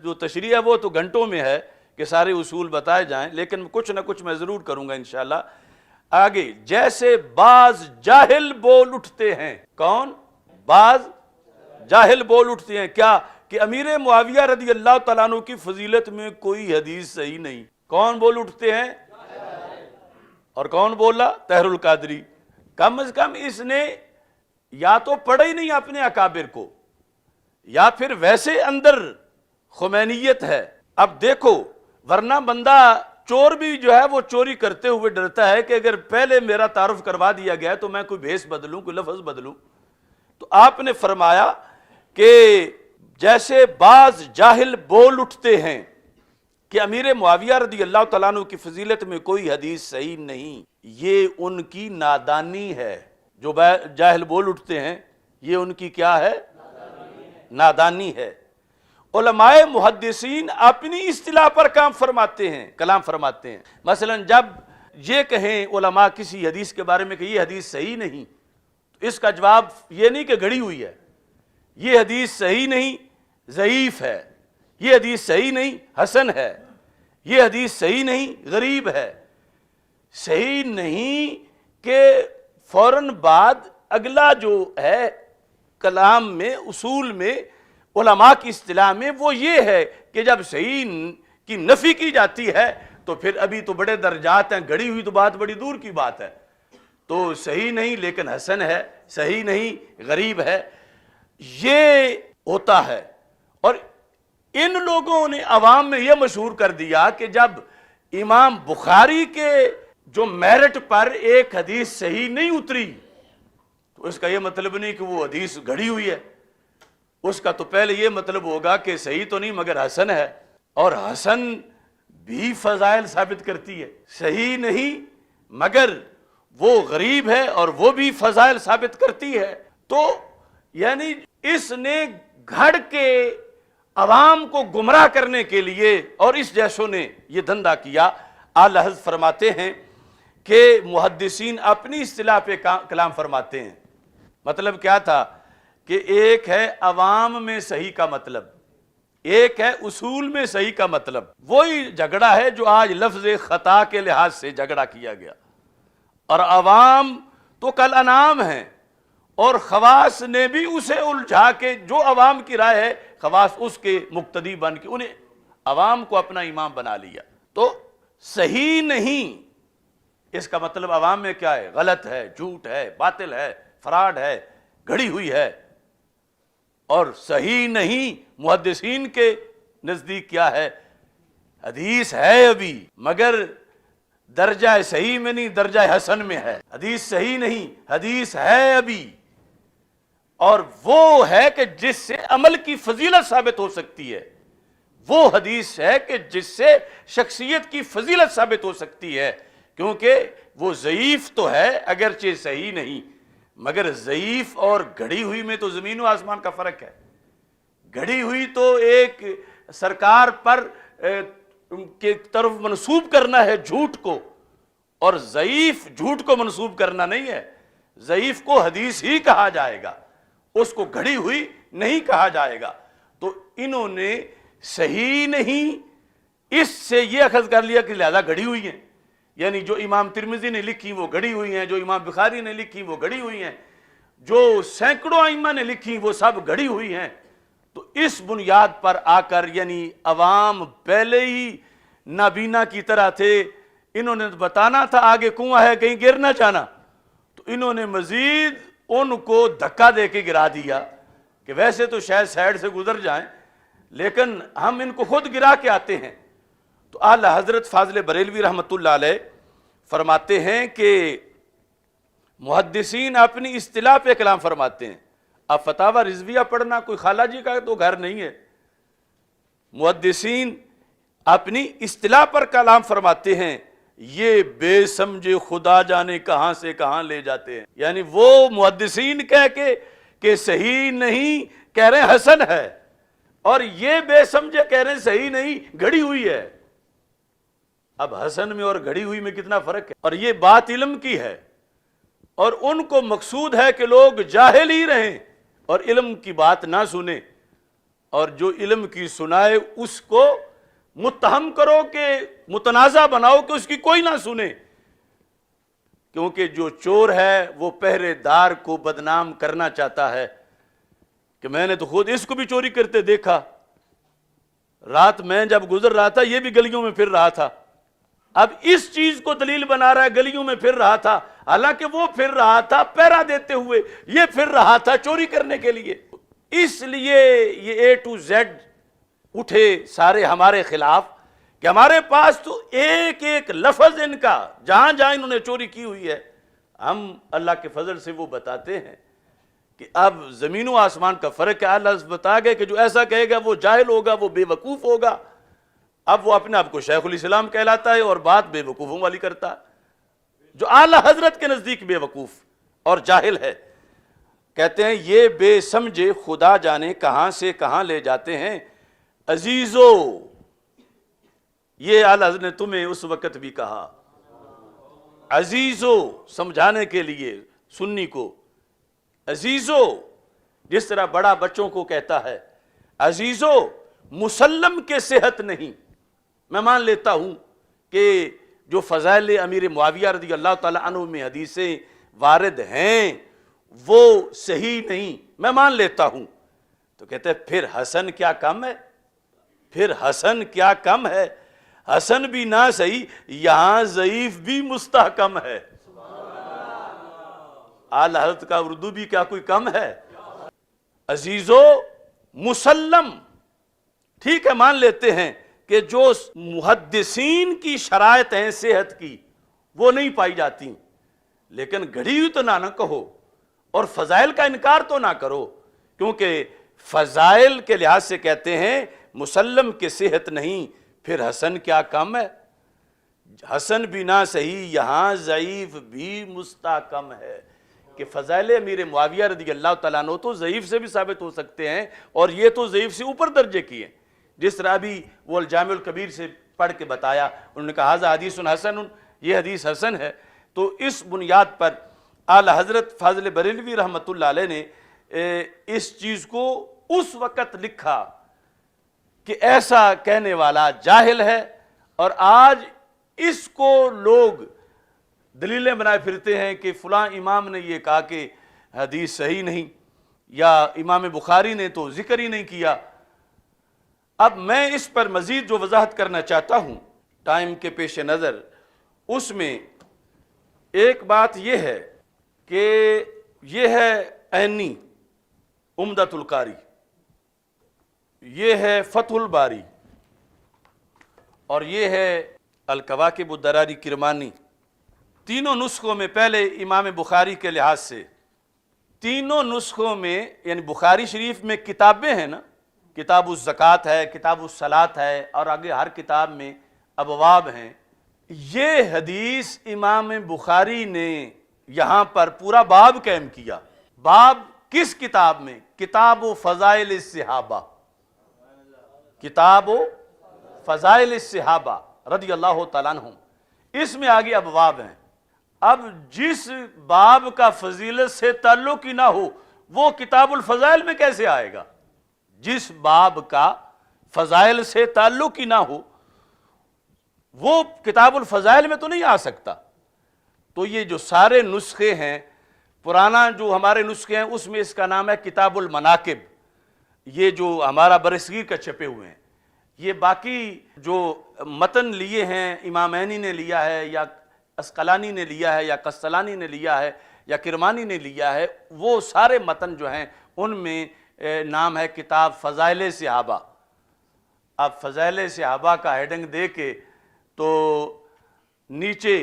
Speaker 1: جو تشریح ہے وہ تو گھنٹوں میں ہے کہ سارے اصول بتائے جائیں، لیکن کچھ نہ کچھ میں ضرور کروں گا انشاءاللہ۔ آگے، جیسے بعض جاہل بول اٹھتے ہیں، کون؟ بعض جاہل بول اٹھتے ہیں کیا؟ کہ امیر معاویہ رضی اللہ تعالیٰ عنہ کی فضیلت میں کوئی حدیث صحیح نہیں۔ کون بول اٹھتے ہیں؟ اور کون بولا؟ طاہر القادری۔ کم از کم اس نے یا تو پڑھا ہی نہیں اپنے اکابر کو، یا پھر ویسے اندر خمینیت ہے۔ اب دیکھو، ورنہ بندہ چور بھی جو ہے وہ چوری کرتے ہوئے ڈرتا ہے کہ اگر پہلے میرا تعارف کروا دیا گیا تو میں کوئی بھیس بدلوں، کوئی لفظ بدلوں۔ تو آپ نے فرمایا کہ جیسے بعض جاہل بول اٹھتے ہیں کہ امیر معاویہ رضی اللہ تعالیٰ عنہ کی فضیلت میں کوئی حدیث صحیح نہیں، یہ ان کی نادانی ہے۔ جو جاہل بول اٹھتے ہیں یہ ان کی کیا ہے؟ نادانی ہے۔ علماء محدثین اپنی اصطلاح پر کلام فرماتے ہیں۔ مثلا جب یہ کہیں علماء کسی حدیث کے بارے میں کہ یہ حدیث صحیح نہیں، تو اس کا جواب یہ نہیں کہ گھڑی ہوئی ہے، یہ حدیث صحیح نہیں، ضعیف ہے، یہ حدیث صحیح نہیں، حسن ہے، یہ حدیث صحیح نہیں، غریب ہے۔ صحیح نہیں کہ فوراً بعد اگلا جو ہے کلام میں، اصول میں، علماء کی اصطلاح میں وہ یہ ہے کہ جب صحیح کی نفی کی جاتی ہے تو پھر ابھی تو بڑے درجات ہیں، گھڑی ہوئی تو بات بڑی دور کی بات ہے۔ تو صحیح نہیں لیکن حسن ہے، صحیح نہیں غریب ہے، یہ ہوتا ہے۔ اور ان لوگوں نے عوام میں یہ مشہور کر دیا کہ جب امام بخاری کے جو میرٹ پر ایک حدیث صحیح نہیں اتری تو اس کا یہ مطلب نہیں کہ وہ حدیث گھڑی ہوئی ہے، اس کا تو پہلے یہ مطلب ہوگا کہ صحیح تو نہیں مگر حسن ہے، اور حسن بھی فضائل ثابت کرتی ہے۔ صحیح نہیں مگر وہ غریب ہے اور وہ بھی فضائل ثابت کرتی ہے۔ تو یعنی اس نے گھڑ کے عوام کو گمراہ کرنے کے لیے اور اس جیسوں نے یہ دھندا کیا۔ اعلیٰ حضرت فرماتے ہیں کہ محدثین اپنی اصطلاح پہ کلام فرماتے ہیں۔ مطلب کیا تھا کہ ایک ہے عوام میں صحیح کا مطلب، ایک ہے اصول میں صحیح کا مطلب۔ وہی جھگڑا ہے جو آج لفظ خطا کے لحاظ سے جھگڑا کیا گیا، اور عوام تو کل انعام ہیں، اور خواص نے بھی اسے الجھا کے، جو عوام کی رائے ہے خواص اس کے مقتدی بن کے انہیں عوام کو اپنا امام بنا لیا۔ تو صحیح نہیں اس کا مطلب عوام میں کیا ہے؟ غلط ہے، جھوٹ ہے، باطل ہے، فراڈ ہے، گھڑی ہوئی ہے۔ اور صحیح نہیں محدثین کے نزدیک کیا ہے؟ حدیث ہے ابھی مگر درجہ صحیح میں نہیں، درجہ حسن میں ہے۔ حدیث صحیح نہیں، حدیث ہے ابھی، اور وہ ہے کہ جس سے عمل کی فضیلت ثابت ہو سکتی ہے، وہ حدیث ہے کہ جس سے شخصیت کی فضیلت ثابت ہو سکتی ہے، کیونکہ وہ ضعیف تو ہے اگرچہ صحیح نہیں، مگر ضعیف اور گھڑی ہوئی میں تو زمین و آسمان کا فرق ہے. گھڑی ہوئی تو ایک سرکار پر کی طرف منسوب کرنا ہے جھوٹ کو، اور ضعیف جھوٹ کو منسوب کرنا نہیں ہے. ضعیف کو حدیث ہی کہا جائے گا، اس کو گھڑی ہوئی نہیں کہا جائے گا. تو انہوں نے صحیح نہیں اس سے یہ اخذ کر لیا کہ لہذا گھڑی ہوئی ہیں، یعنی جو امام ترمذی نے لکھی وہ گھڑی ہوئی ہیں، جو امام بخاری نے لکھی وہ گھڑی ہوئی ہیں، جو سینکڑوں ائمہ نے لکھی وہ سب گھڑی ہوئی ہیں. تو اس بنیاد پر آ کر یعنی عوام پہلے ہی نابینا کی طرح تھے، انہوں نے بتانا تھا آگے کنواں ہے کہیں گر نہ جانا، تو انہوں نے مزید ان کو دھکا دے کے گرا دیا کہ ویسے تو شاید سائڈ سے گزر جائیں لیکن ہم ان کو خود گرا کے آتے ہیں. تو اعلی حضرت فاضل بریلوی رحمۃ اللہ علیہ فرماتے ہیں کہ محدثین اپنی اصطلاح پہ کلام فرماتے ہیں. اب فتاوی رضویہ پڑھنا کوئی خالہ جی کا تو گھر نہیں ہے. محدثین اپنی اصطلاح پر کلام فرماتے ہیں، یہ بے سمجھے خدا جانے کہاں سے کہاں لے جاتے ہیں. یعنی وہ محدثین کہہ کے کہ صحیح نہیں کہہ رہے ہیں حسن ہے، اور یہ بے سمجھے کہہ رہے ہیں صحیح نہیں گھڑی ہوئی ہے. اب حسن میں اور گھڑی ہوئی میں کتنا فرق ہے. اور یہ بات علم کی ہے، اور ان کو مقصود ہے کہ لوگ جاہل ہی رہیں اور علم کی بات نہ سنیں، اور جو علم کی سنائے اس کو متہم کرو کہ متنازع بناؤ کہ اس کی کوئی نہ سنے. کیونکہ جو چور ہے وہ پہرے دار کو بدنام کرنا چاہتا ہے کہ میں نے تو خود اس کو بھی چوری کرتے دیکھا، رات میں جب گزر رہا تھا یہ بھی گلیوں میں پھر رہا تھا. اب اس چیز کو دلیل بنا رہا ہے گلیوں میں پھر رہا تھا، حالانکہ وہ پھر رہا تھا پہرا دیتے ہوئے، یہ پھر رہا تھا چوری کرنے کے لیے. اس لیے یہ اے ٹو زیڈ اٹھے سارے ہمارے خلاف کہ ہمارے پاس تو ایک ایک لفظ ان کا جہاں جہاں انہوں نے چوری کی ہوئی ہے ہم اللہ کے فضل سے وہ بتاتے ہیں کہ اب زمین و آسمان کا فرق ہے. اللہ بتا گئے کہ جو ایسا کہے گا وہ جاہل ہوگا، وہ بے وقوف ہوگا. اب وہ اپنے آپ کو شیخ الاسلام کہلاتا ہے اور بات بے وقوفوں والی کرتا ہے، جو اعلی حضرت کے نزدیک بے وقوف اور جاہل ہے. کہتے ہیں یہ بے سمجھے خدا جانے کہاں سے کہاں لے جاتے ہیں. عزیزو، یہ اعلی حضرت نے تمہیں اس وقت بھی کہا، عزیزو سمجھانے کے لیے سنی کو. عزیزو جس طرح بڑا بچوں کو کہتا ہے، عزیزو مسلم کے صحت نہیں. میں مان لیتا ہوں کہ جو فضائل امیر معاویہ رضی اللہ تعالیٰ عنہ میں حدیثیں وارد ہیں وہ صحیح نہیں، میں مان لیتا ہوں. تو کہتے ہیں پھر حسن کیا کم ہے، پھر حسن کیا کم ہے. حسن بھی نہ صحیح، یہاں ضعیف بھی مستحکم ہے. اعلی حضرت کا اردو بھی کیا کوئی کم ہے. عزیزو مسلم، ٹھیک ہے مان لیتے ہیں کہ جو محدثین کی شرائط ہیں صحت کی وہ نہیں پائی جاتی، لیکن گھڑی ہوئی تو نہ کہو اور فضائل کا انکار تو نہ کرو، کیونکہ فضائل کے لحاظ سے کہتے ہیں مسلم کے صحت نہیں، پھر حسن کیا کم ہے. حسن بھی نہ صحیح، یہاں ضعیف بھی مستحکم ہے. کہ فضائل امیر معاویہ رضی اللہ تعالیٰ عنہ تو ضعیف سے بھی ثابت ہو سکتے ہیں، اور یہ تو ضعیف سے اوپر درجے کی ہیں. جس طرح بھی وہ الجامع الکبیر سے پڑھ کے بتایا، انہوں نے کہا ھذا حدیث حسن، یہ حدیث حسن ہے. تو اس بنیاد پر اعلی حضرت فاضل بریلوی رحمۃ اللہ علیہ نے اس چیز کو اس وقت لکھا کہ ایسا کہنے والا جاہل ہے، اور آج اس کو لوگ دلیلیں بنائے پھرتے ہیں کہ فلاں امام نے یہ کہا کہ حدیث صحیح نہیں، یا امام بخاری نے تو ذکر ہی نہیں کیا. اب میں اس پر مزید جو وضاحت کرنا چاہتا ہوں ٹائم کے پیش نظر، اس میں ایک بات یہ ہے کہ یہ ہے عینی عمدۃ القاری، یہ ہے فتح الباری، اور یہ ہے الکواکب الدراری کرمانی. تینوں نسخوں میں پہلے امام بخاری کے لحاظ سے تینوں نسخوں میں، یعنی بخاری شریف میں کتابیں ہیں نا، کتاب الزکوٰۃ ہے، کتاب الصلاۃ ہے، اور آگے ہر کتاب میں ابواب ہیں. یہ حدیث امام بخاری نے یہاں پر پورا باب قائم کیا. باب کس کتاب میں؟ کتاب و فضائل الصحابہ. کتاب و فضائل الصحابہ رضی اللہ تعالیٰ عنہم. اس میں آگے ابواب ہیں. اب جس باب کا فضیلت سے تعلق ہی نہ ہو وہ کتاب الفضائل میں کیسے آئے گا؟ جس باب کا فضائل سے تعلق ہی نہ ہو وہ کتاب الفضائل میں تو نہیں آ سکتا. تو یہ جو سارے نسخے ہیں، پرانا جو ہمارے نسخے ہیں اس میں اس کا نام ہے کتاب المناقب. یہ جو ہمارا برصغیر کا چھپے ہوئے ہیں، یہ باقی جو متن لیے ہیں امامینی نے لیا ہے یا اسقلانی نے لیا ہے یا قسطلانی نے لیا ہے یا کرمانی نے لیا ہے، وہ سارے متن جو ہیں ان میں نام ہے کتاب فضائل صحابہ. اب فضائل صحابہ کا ہیڈنگ دے کے تو نیچے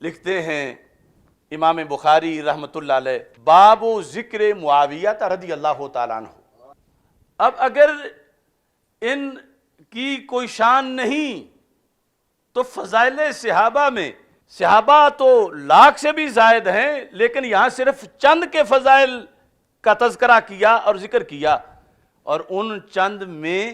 Speaker 1: لکھتے ہیں امام بخاری رحمۃ اللہ علیہ باب و ذکر معاویہ رضی اللہ تعالیٰ عنہ. اب اگر ان کی کوئی شان نہیں تو فضائل صحابہ میں، صحابہ تو لاکھ سے بھی زائد ہیں لیکن یہاں صرف چند کے فضائل کا تذکرہ کیا اور ذکر کیا، اور ان چند میں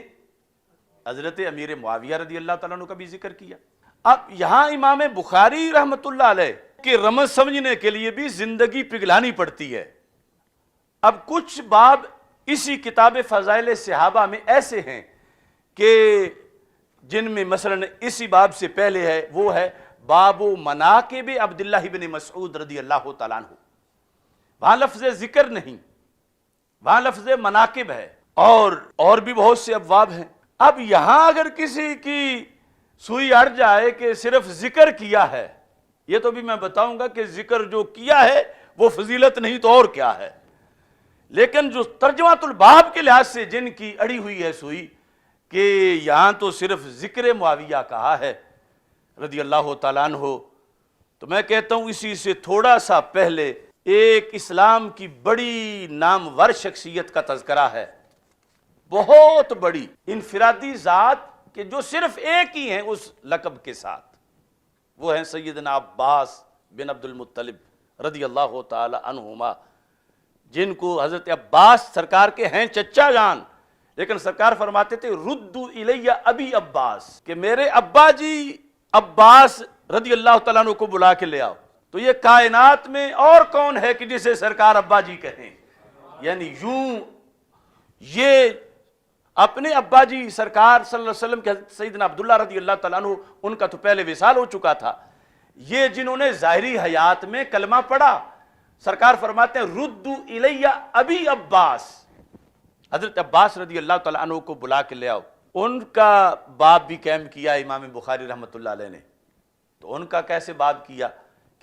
Speaker 1: حضرت امیر معاویہ رضی اللہ تعالیٰ عنہ کا بھی ذکر کیا. اب یہاں امام بخاری رحمۃ اللہ علیہ کے رمز سمجھنے کے لیے بھی زندگی پگھلانے پڑتی ہے. اب کچھ باب اسی کتاب فضائل صحابہ میں ایسے ہیں کہ جن میں مثلا اسی باب سے پہلے ہے، وہ ہے باب مناقب عبداللہ بن مسعود رضی اللہ تعالیٰ عنہ. وہاں لفظ ذکر نہیں، وہاں لفظ مناقب ہے، اور بھی بہت سے ابواب ہیں. اب یہاں اگر کسی کی سوئی اڑ جائے کہ صرف ذکر کیا ہے، یہ تو بھی میں بتاؤں گا کہ ذکر جو کیا ہے وہ فضیلت نہیں تو اور کیا ہے. لیکن جو ترجمۃ الباب کے لحاظ سے جن کی اڑی ہوئی ہے سوئی کہ یہاں تو صرف ذکر معاویہ کہا ہے رضی اللہ تعالیٰ عنہ، تو میں کہتا ہوں اسی سے تھوڑا سا پہلے ایک اسلام کی بڑی نامور شخصیت کا تذکرہ ہے، بہت بڑی انفرادی ذات کہ جو صرف ایک ہی ہیں اس لقب کے ساتھ. وہ ہیں سیدنا عباس بن عبد المطلب رضی اللہ تعالی عنہما، جن کو حضرت عباس سرکار کے ہیں چچا جان، لیکن سرکار فرماتے تھے ردو الیہ ابی عباس، کہ میرے ابا جی عباس رضی اللہ تعالیٰ عنہ کو بلا کے لے آؤ. تو یہ کائنات میں اور کون ہے کہ جسے سرکار ابا جی کہیں؟ یعنی یوں یہ اپنے ابا جی سرکار صلی اللہ علیہ وسلم کے سیدنا عبداللہ رضی اللہ تعالیٰ عنہ، ان کا تو پہلے وصال ہو چکا تھا، یہ جنہوں نے ظاہری حیات میں کلمہ پڑھا، سرکار فرماتے ہیں ردو الیہ ابی عباس، حضرت عباس رضی اللہ تعالیٰ عنہ کو بلا کے لے آؤ. ان کا باب بھی قائم کیا امام بخاری رحمۃ اللہ علیہ نے. تو ان کا کیسے باب کیا؟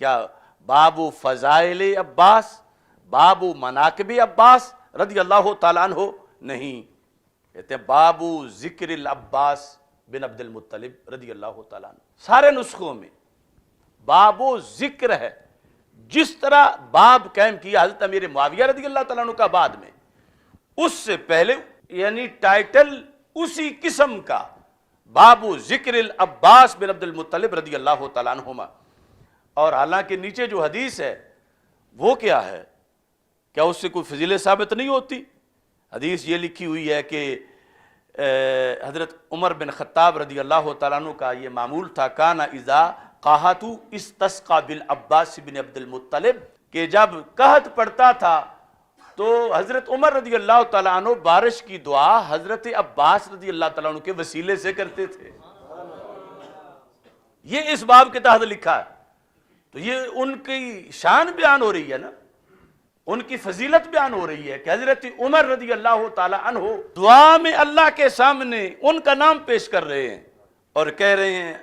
Speaker 1: کیا باب فضائل عباس، باب مناقب عباس رضی اللہ تعالیٰ عنہ؟ نہیں، کہتے ہیں باب ذکر العباس بن عبد المطلب رضی اللہ تعالیٰ عنہ. سارے نسخوں میں باب ذکر ہے. جس طرح باب قائم کیا حضرت امیر معاویہ رضی اللہ تعالیٰ عنہ کا بعد میں، اس سے پہلے یعنی ٹائٹل اسی قسم کا باب ذکر العباس بن عبد المطلب رضی اللہ تعالیٰ عنہما. اور حالانکہ نیچے جو حدیث ہے وہ کیا ہے؟ کیا اس سے کوئی فضیلت ثابت نہیں ہوتی؟ حدیث یہ لکھی ہوئی ہے کہ حضرت عمر بن خطاب رضی اللہ تعالیٰ عنہ کا یہ معمول تھا، کانا اذا قاحتو استسقا بالعباس بن عبد المطلب، کہ جب قحط پڑتا تھا تو حضرت عمر رضی اللہ تعالیٰ عنہ بارش کی دعا حضرت عباس رضی اللہ تعالیٰ عنہ کے وسیلے سے کرتے تھے. یہ اس باب کے تحت لکھا ہے. تو یہ ان کی شان بیان ہو رہی ہے نا، ان کی فضیلت بیان ہو رہی ہے کہ حضرت عمر رضی اللہ تعالیٰ عنہ دعا میں اللہ کے سامنے ان کا نام پیش کر رہے ہیں اور کہہ رہے ہیں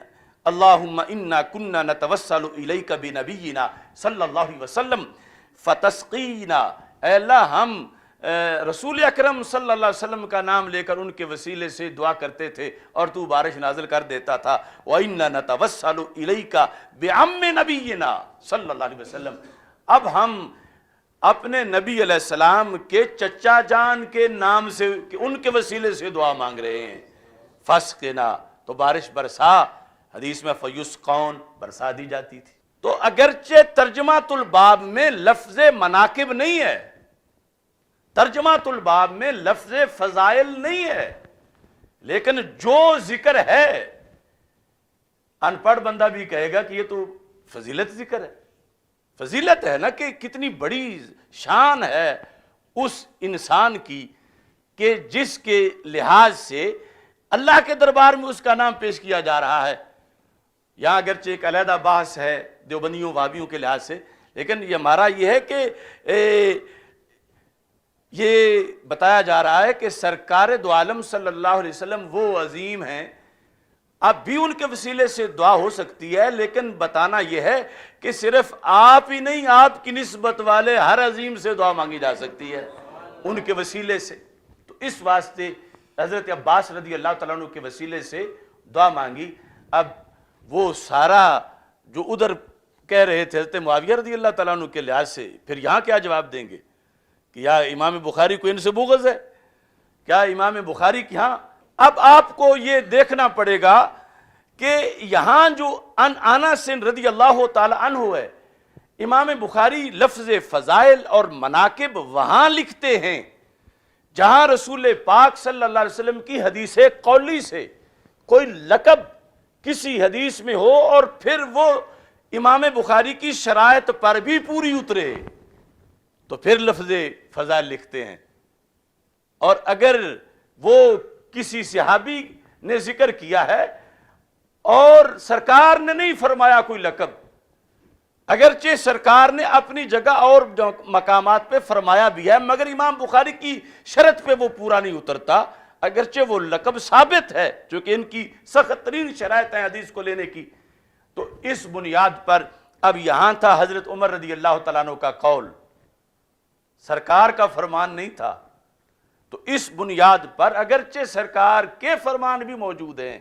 Speaker 1: اللہم انا کننا نتوسل الیک بنبینا صلی اللہ علیہ وسلم فتسقینا، اے اللہ ہم رسول اکرم صلی اللہ علیہ وسلم کا نام لے کر ان کے وسیلے سے دعا کرتے تھے اور تو بارش نازل کر دیتا تھا. وَإِنَّا نَتَوَسَّلُ إِلَيْكَ بِعَمِّ نَبِيِّنَا صلی اللہ علیہ وسلم، اب ہم اپنے نبی علیہ السلام کے چچا جان کے نام سے، ان کے وسیلے سے دعا مانگ رہے ہیں. فَاسْقِنَا، تو بارش برسا. حدیث میں فَيُسْقَوْنَ، برسا دی جاتی تھی. تو اگرچہ ترجمات الباب میں لفظ مناقب نہیں ہے، ترجمات الباب میں لفظ فضائل نہیں ہے، لیکن جو ذکر ہے ان پڑھ بندہ بھی کہے گا کہ یہ تو فضیلت ذکر ہے، فضیلت ہے نا، کہ کتنی بڑی شان ہے اس انسان کی کہ جس کے لحاظ سے اللہ کے دربار میں اس کا نام پیش کیا جا رہا ہے۔ یہاں اگرچہ ایک علیحدہ بحث ہے دیوبندیوں وہابیوں کے لحاظ سے، لیکن یہ ہمارا یہ ہے کہ یہ بتایا جا رہا ہے کہ سرکار دو عالم صلی اللہ علیہ وسلم وہ عظیم ہیں، اب بھی ان کے وسیلے سے دعا ہو سکتی ہے، لیکن بتانا یہ ہے کہ صرف آپ ہی نہیں، آپ کی نسبت والے ہر عظیم سے دعا مانگی جا سکتی ہے ان کے وسیلے سے۔ تو اس واسطے حضرت عباس رضی اللہ تعالیٰ عنہ کے وسیلے سے دعا مانگی۔ اب وہ سارا جو ادھر کہہ رہے تھے حضرت معاویہ رضی اللہ تعالیٰ عنہ کے لحاظ سے، پھر یہاں کیا جواب دیں گے کہ یا امام بخاری کو ان سے بغض ہے؟ کیا امام بخاری کی ہاں؟ اب آپ کو یہ دیکھنا پڑے گا کہ یہاں جو انس رضی اللہ تعالی عنہ ہے، امام بخاری لفظ فضائل اور مناقب وہاں لکھتے ہیں جہاں رسول پاک صلی اللہ علیہ وسلم کی حدیث قولی سے کوئی لقب کسی حدیث میں ہو اور پھر وہ امام بخاری کی شرائط پر بھی پوری اترے تو پھر لفظ فضائل لکھتے ہیں۔ اور اگر وہ کسی صحابی نے ذکر کیا ہے اور سرکار نے نہیں فرمایا کوئی لقب، اگرچہ سرکار نے اپنی جگہ اور مقامات پہ فرمایا بھی ہے، مگر امام بخاری کی شرط پہ وہ پورا نہیں اترتا، اگرچہ وہ لقب ثابت ہے چونکہ ان کی سخت ترین شرائط ہیں حدیث کو لینے کی۔ تو اس بنیاد پر اب یہاں تھا حضرت عمر رضی اللہ تعالیٰ عنہ کا قول، سرکار کا فرمان نہیں تھا، تو اس بنیاد پر اگرچہ سرکار کے فرمان بھی موجود ہیں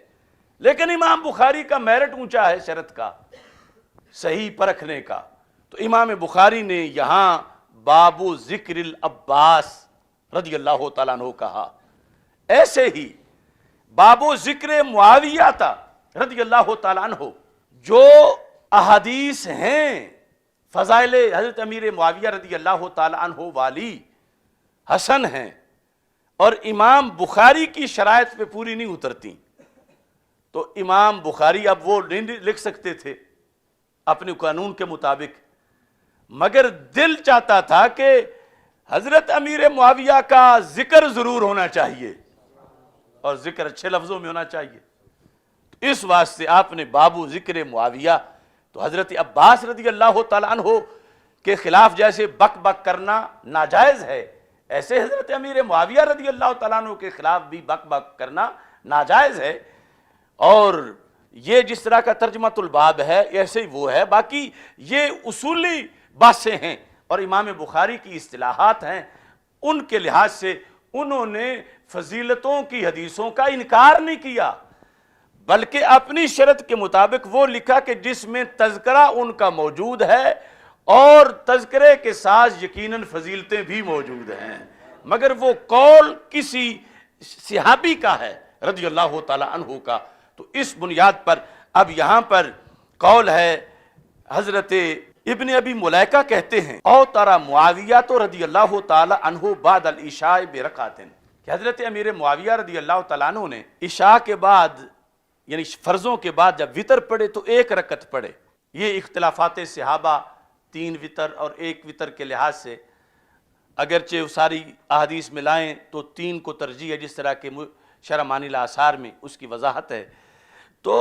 Speaker 1: لیکن امام بخاری کا میرٹ اونچا ہے شرط کا، صحیح پرکھنے کا، تو امام بخاری نے یہاں باب ذکر العباس رضی اللہ تعالیٰ عنہ کہا۔ ایسے ہی باب ذکر معاویہ رضی اللہ تعالیٰ عنہ، جو احادیث ہیں فضائل حضرت امیر معاویہ رضی اللہ تعالیٰ عنہ والی حسن ہیں اور امام بخاری کی شرائط پہ پوری نہیں اترتی، تو امام بخاری اب وہ نہیں لکھ سکتے تھے اپنے قانون کے مطابق، مگر دل چاہتا تھا کہ حضرت امیر معاویہ کا ذکر ضرور ہونا چاہیے اور ذکر اچھے لفظوں میں ہونا چاہیے، تو اس واسطے آپ نے بابو ذکر معاویہ۔ تو حضرت عباس رضی اللہ تعالیٰ عنہ کے خلاف جیسے بک بک کرنا ناجائز ہے، ایسے حضرت امیر معاویہ رضی اللہ تعالیٰ عنہ کے خلاف بھی بک بک کرنا ناجائز ہے، اور یہ جس طرح کا ترجمۃ الباب ہے ایسے ہی وہ ہے، باقی یہ اصولی باتیں ہیں اور امام بخاری کی اصطلاحات ہیں، ان کے لحاظ سے انہوں نے فضیلتوں کی حدیثوں کا انکار نہیں کیا، بلکہ اپنی شرط کے مطابق وہ لکھا کہ جس میں تذکرہ ان کا موجود ہے اور تذکرے کے ساتھ یقیناً فضیلتیں بھی موجود ہیں، مگر وہ قول کسی صحابی کا ہے رضی اللہ تعالی عنہ کا۔ تو اس بنیاد پر اب یہاں پر قول ہے، حضرت ابن ابی ملیکہ کہتے ہیں او ترى معاویہ تو رضی اللہ تعالی عنہ بعد العشاء برکعت، کہ حضرت امیر معاویہ رضی اللہ تعالیٰ عنہ نے عشاء کے بعد یعنی فرضوں کے بعد جب وطر پڑھے تو ایک رکعت پڑھے۔ یہ اختلافات صحابہ 3 وطر اور 1 وطر کے لحاظ سے اگرچہ ساری احادیث ملائیں تو 3 کو ترجیح ہے، جس طرح کہ شرح معانی الاثار میں اس کی وضاحت ہے۔ تو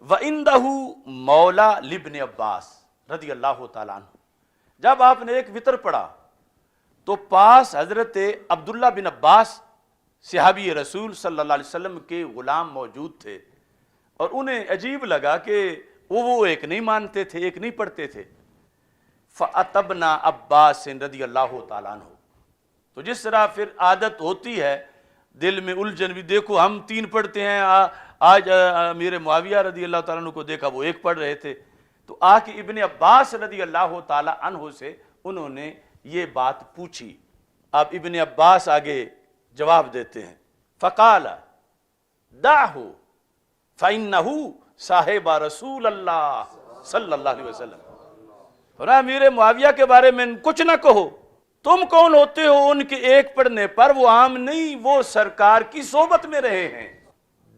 Speaker 1: وَعِنْدَهُ مولا لابن عباس رضی اللہ تعالیٰ عنہ، جب آپ نے 1 وطر پڑھا تو پاس حضرت عبداللہ بن عباس صحابی رسول صلی اللہ علیہ وسلم کے غلام موجود تھے، اور انہیں عجیب لگا کہ وہ ایک نہیں مانتے تھے، ایک نہیں پڑھتے تھے۔ فَأَتَبْنَا عباس رضی اللہ تعالیٰ عنہ، تو جس طرح پھر عادت ہوتی ہے دل میں الجھن بھی، دیکھو ہم 3 پڑھتے ہیں، آج امیر معاویہ رضی اللہ تعالیٰ عنہ کو دیکھا وہ 1 پڑھ رہے تھے، تو آ کے ابن عباس رضی اللہ تعالیٰ عنہ سے انہوں نے یہ بات پوچھی۔ اب ابن عباس آگے جواب دیتے ہیں، فقال دعہ فإنہ صاحب رسول اللہ صلی اللہ علیہ وسلم۔ اور امیر معاویہ کے بارے میں کچھ نہ کہو، تم کون ہوتے ہو ان کے ایک پڑھنے پر؟ وہ عام نہیں، وہ سرکار کی صحبت میں رہے ہیں۔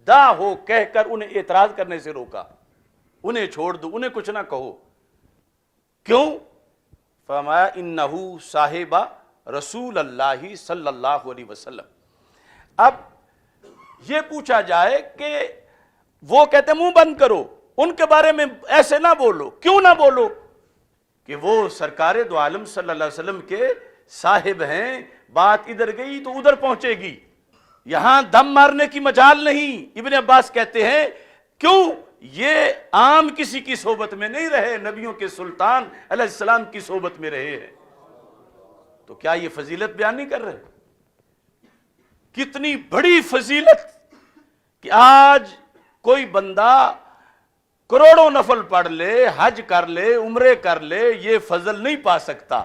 Speaker 1: دا ہو کہہ کر انہیں اعتراض کرنے سے روکا، انہیں چھوڑ دو، انہیں کچھ نہ کہو۔ کیوں؟ فرمایا انہو صاحب رسول اللہ صلی اللہ علیہ وسلم۔ اب یہ پوچھا جائے کہ وہ کہتے ہیں منہ بند کرو، ان کے بارے میں ایسے نہ بولو، کیوں نہ بولو؟ کہ وہ سرکار دو عالم صلی اللہ علیہ وسلم کے صاحب ہیں، بات ادھر گئی تو ادھر پہنچے گی، یہاں دم مارنے کی مجال نہیں۔ ابن عباس کہتے ہیں کیوں؟ یہ عام کسی کی صحبت میں نہیں رہے، نبیوں کے سلطان علیہ السلام کی صحبت میں رہے ہیں۔ تو کیا یہ فضیلت بیان نہیں کر رہے؟ کتنی بڑی فضیلت کہ آج کوئی بندہ کروڑوں نفل پڑھ لے، حج کر لے، عمرے کر لے، یہ فضل نہیں پا سکتا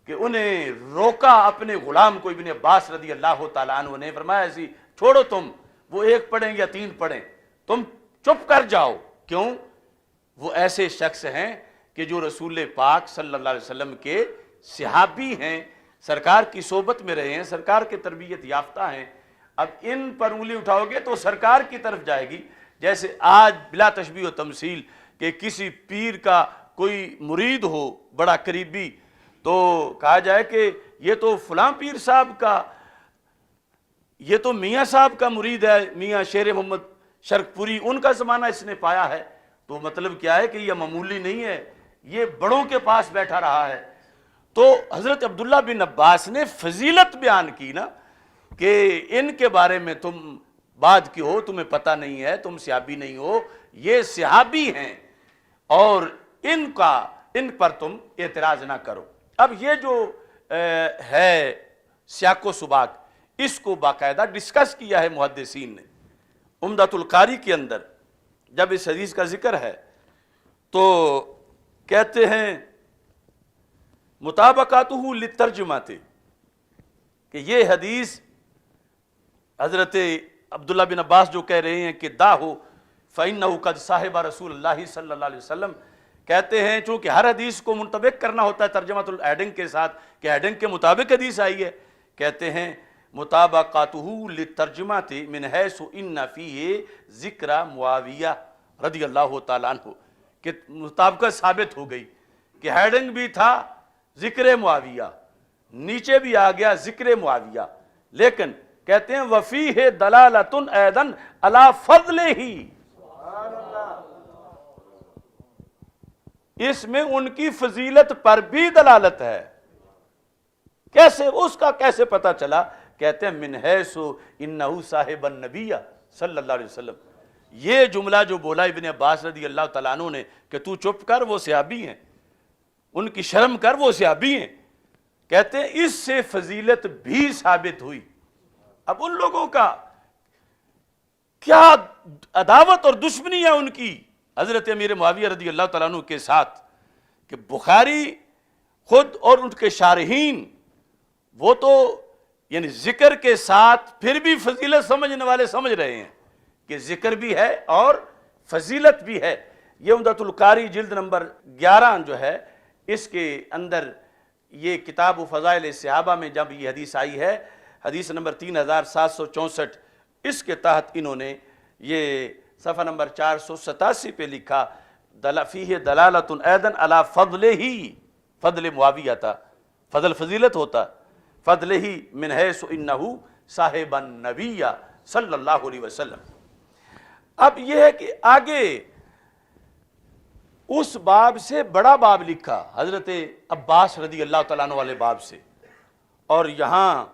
Speaker 1: کہ انہیں روکا اپنے غلام کو۔ ابن عباس رضی اللہ تعالیٰ عنہ نے فرمایا ایسی چھوڑو، تم وہ ایک پڑھیں یا تین پڑھیں، تم چپ کر جاؤ۔ کیوں؟ وہ ایسے شخص ہیں کہ جو رسول پاک صلی اللہ علیہ وسلم کے صحابی ہیں، سرکار کی صحبت میں رہے ہیں، سرکار کے تربیت یافتہ ہیں۔ اب ان پر انگلی اٹھاؤ گے تو سرکار کی طرف جائے گی۔ جیسے آج بلا تشبیہ و تمثیل کہ کسی پیر کا کوئی مرید ہو بڑا قریبی، تو کہا جائے کہ یہ تو فلاں پیر صاحب کا، یہ تو میاں صاحب کا مرید ہے، میاں شیر محمد شرک پوری، ان کا زمانہ اس نے پایا ہے۔ تو مطلب کیا ہے کہ یہ معمولی نہیں ہے، یہ بڑوں کے پاس بیٹھا رہا ہے۔ تو حضرت عبداللہ بن عباس نے فضیلت بیان کی نا کہ ان کے بارے میں تم بعد کی ہو، تمہیں پتہ نہیں ہے، تم صحابی نہیں ہو، یہ صحابی ہیں، اور ان پر تم اعتراض نہ کرو۔ اب یہ جو ہے سیاق و سباق، اس کو باقاعدہ ڈسکس کیا ہے محدثین نے۔ عمدۃ القاری کے اندر جب اس حدیث کا ذکر ہے تو کہتے ہیں مطابقاتہ للترجمات، کہ یہ حدیث حضرت عبداللہ بن عباس جو کہہ رہے ہیں کہ دا ہو فَإِنَّهُ قَدْ صَاحِبَ رسول اللہ صلی اللہ علیہ وسلم، کہتے ہیں چونکہ ہر حدیث کو منطبق کرنا ہوتا ہے ترجمۃ الہیڈنگ کے ساتھ کہ ہیڈنگ کے مطابق حدیث آئی ہے، کہتے ہیں مطابقاتہ للترجمات من حیث ان فیہ ذکر معاویہ رضی اللہ تعالیٰ عنہ، کہ مطابقت ثابت ہو گئی کہ ہیڈنگ بھی تھا ذکر معاویہ، نیچے بھی آ گیا ذکر معاویہ، لیکن کہتے ہیں وفیہ دلالۃ ایضاً علی فضلہ، اس میں ان کی فضیلت پر بھی دلالت ہے۔ کیسے؟ اس کا کیسے پتہ چلا؟ کہتے ہیں من حیث انہ صاحب النبی صلی اللہ علیہ وسلم۔ یہ جملہ جو بولا ابن عباس رضی اللہ تعالیٰ عنہ نے کہ تو چپ کر، وہ صحابی ہیں، ان کی شرم کر، وہ صحابی ہیں، کہتے ہیں اس سے فضیلت بھی ثابت ہوئی۔ اب ان لوگوں کا کیا عداوت اور دشمنی ہے ان کی حضرت امیر معاویہ رضی اللہ تعالیٰ عنہ کے ساتھ، کہ بخاری خود اور ان کے شارحین وہ تو یعنی ذکر کے ساتھ پھر بھی فضیلت سمجھنے والے سمجھ رہے ہیں کہ ذکر بھی ہے اور فضیلت بھی ہے۔ یہ عمدۃ القاری جلد نمبر 11 جو ہے، اس کے اندر یہ کتاب و فضائل صحابہ میں جب یہ حدیث آئی ہے، حدیث نمبر 3764، اس کے تحت انہوں نے یہ صفحہ نمبر 487 پہ لکھا فیہ دلالۃ ایضاً علی فضلہ، فضل معاویہ تھا، فضل فضیلت ہوتا، فضلہ من حیث انہ صاحب النبی صلی اللہ علیہ وسلم۔ اب یہ ہے کہ آگے اس باب سے بڑا باب لکھا حضرت عباس رضی اللہ تعالیٰ عنہ والے باب سے، اور یہاں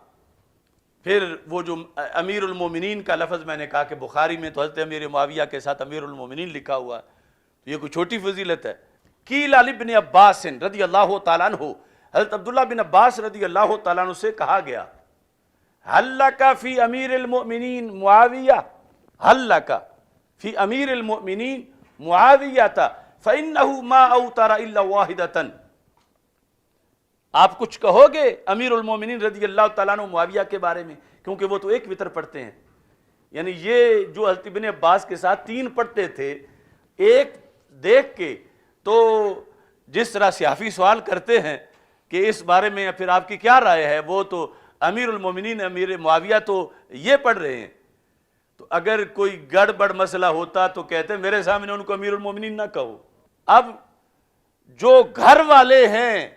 Speaker 1: پھر وہ جو امیر المومنین کا لفظ میں نے کہا کہ بخاری میں تو حضرت امیر معاویہ کے ساتھ امیر المومنین لکھا ہوا ہے، تو یہ کوئی چھوٹی فضیلت ہے۔ قیل علی بن عباس رضی اللہ تعالیٰ عنہ، حضرت عبداللہ بن عباس رضی اللہ تعالیٰ عنہ سے کہا گیا حل لک فی امیر المؤمنین معاویہ، حل لک فی امیر المؤمنین معاویہ فإنہ ما اوتر الا واحدۃ، آپ کچھ کہو گے امیر المومنین رضی اللہ تعالیٰ عنہ معاویہ کے بارے میں؟ کیونکہ وہ تو ایک وتر پڑھتے ہیں، یعنی یہ جو حضرت ابن عباس کے ساتھ 3 پڑھتے تھے، ایک دیکھ کے تو جس طرح صحافی سوال کرتے ہیں کہ اس بارے میں پھر آپ کی کیا رائے ہے، وہ تو امیر المومنین امیر معاویہ تو یہ پڑھ رہے ہیں، تو اگر کوئی گڑبڑ مسئلہ ہوتا تو کہتے ہیں میرے سامنے ان کو امیر المومنین نہ کہو۔ اب جو گھر والے ہیں،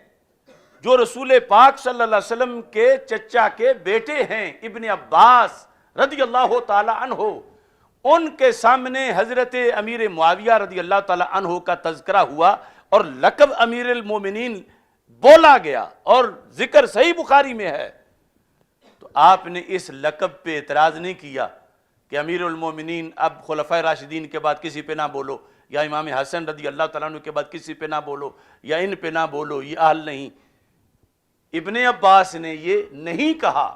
Speaker 1: جو رسول پاک صلی اللہ علیہ وسلم کے چچا کے بیٹے ہیں ابن عباس رضی اللہ تعالی عنہ، ان کے سامنے حضرت امیر معاویہ رضی اللہ تعالی عنہ کا تذکرہ ہوا اور لقب امیر المومنین بولا گیا اور ذکر صحیح بخاری میں ہے، تو آپ نے اس لقب پہ اعتراض نہیں کیا کہ امیر المومنین اب خلفائے راشدین کے بعد کسی پہ نہ بولو، یا امام حسن رضی اللہ تعالیٰ عنہ کے بعد کسی پہ نہ بولو، یا ان پہ نہ بولو، یہ اہل نہیں۔ ابن عباس نے یہ نہیں کہا،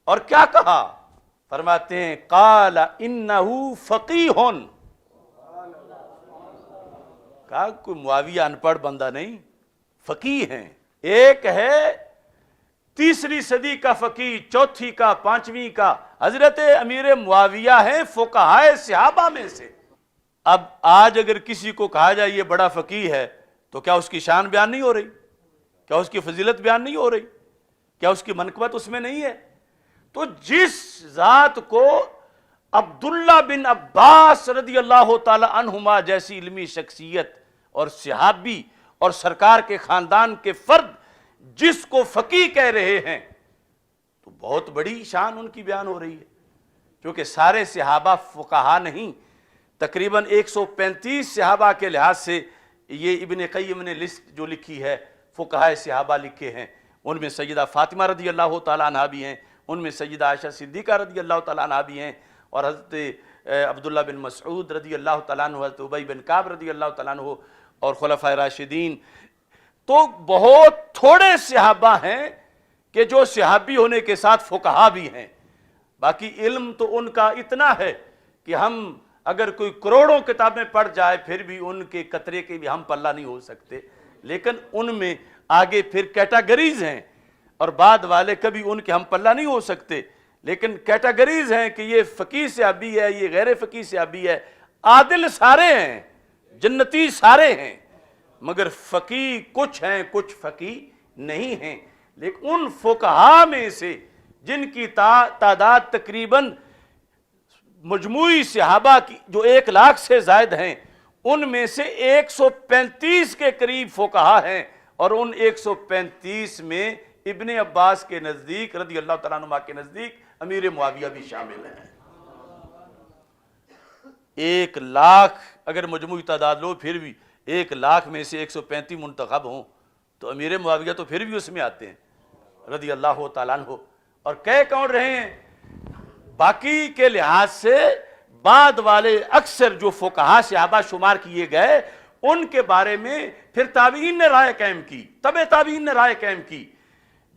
Speaker 1: اور کیا کہا؟ فرماتے ہیں قال انہو فقیہ، کہا کوئی معاویہ ان پڑھ بندہ نہیں، فقیہ ہیں۔ ایک ہے 3 صدی کا فقیہ، 4 کا، 5ویں کا، حضرت امیر معاویہ ہیں فقہائے صحابہ میں سے۔ اب آج اگر کسی کو کہا جائے یہ بڑا فقیہ ہے تو کیا اس کی شان بیان نہیں ہو رہی؟ کیا اس کی فضیلت بیان نہیں ہو رہی؟ کیا اس کی منقبت اس میں نہیں ہے؟ تو جس ذات کو عبداللہ بن عباس رضی اللہ تعالی عنہما جیسی علمی شخصیت اور صحابی اور سرکار کے خاندان کے فرد جس کو فقیہ کہہ رہے ہیں، تو بہت بڑی شان ان کی بیان ہو رہی ہے، کیونکہ سارے صحابہ فقہا نہیں، تقریباً 135 صحابہ کے لحاظ سے یہ ابن قیم نے لسٹ جو لکھی ہے فقہائے صحابہ لکھے ہیں، ان میں سیدہ فاطمہ رضی اللہ تعالیٰ عنہا بھی ہیں، ان میں سیدہ عائشہ صدیقہ رضی اللہ تعالیٰ عنہا بھی ہیں، اور حضرت عبداللہ بن مسعود رضی اللہ تعالیٰ عنہ، حضرت ابی بن کعب رضی اللہ تعالیٰ عنہ، اور خلفائے راشدین۔ تو بہت تھوڑے صحابہ ہیں کہ جو صحابی ہونے کے ساتھ فقہا بھی ہیں، باقی علم تو ان کا اتنا ہے کہ ہم اگر کوئی کروڑوں کتابیں پڑھ جائے پھر بھی ان کے قطرے کے بھی ہم پلہ نہیں ہو سکتے، لیکن ان میں آگے پھر کیٹاگریز ہیں، اور بعد والے کبھی ان کے ہم پلہ نہیں ہو سکتے، لیکن کیٹاگریز ہیں کہ یہ فقیہ صحابی ہے، یہ غیر فقیہ صحابی ہے، عادل سارے ہیں، جنتی سارے ہیں، مگر فقیہ کچھ ہیں، کچھ فقیہ نہیں ہیں۔ لیکن ان فقہا میں سے جن کی تعداد تقریباً مجموعی صحابہ کی جو 1 لاکھ سے زائد ہیں، ان میں سے 135 کے قریب فقہا ہیں، اور ان 135 میں ابن عباس کے نزدیک رضی اللہ تعالیٰ عنہ کے نزدیک امیر معاویہ بھی شامل ہیں۔ 1 لاکھ اگر مجموعی تعداد لو، پھر بھی 1 لاکھ میں سے 135 منتخب ہوں تو امیر معاویہ تو پھر بھی اس میں آتے ہیں رضی اللہ تعالیٰ عنہ۔ اور کہہ کون رہے ہیں؟ باقی کے لحاظ سے بعد والے اکثر جو فقہا صحابہ شمار کیے گئے ان کے بارے میں پھر تابعین نے رائے قائم کی، تبع تابعین نے رائے قائم کی،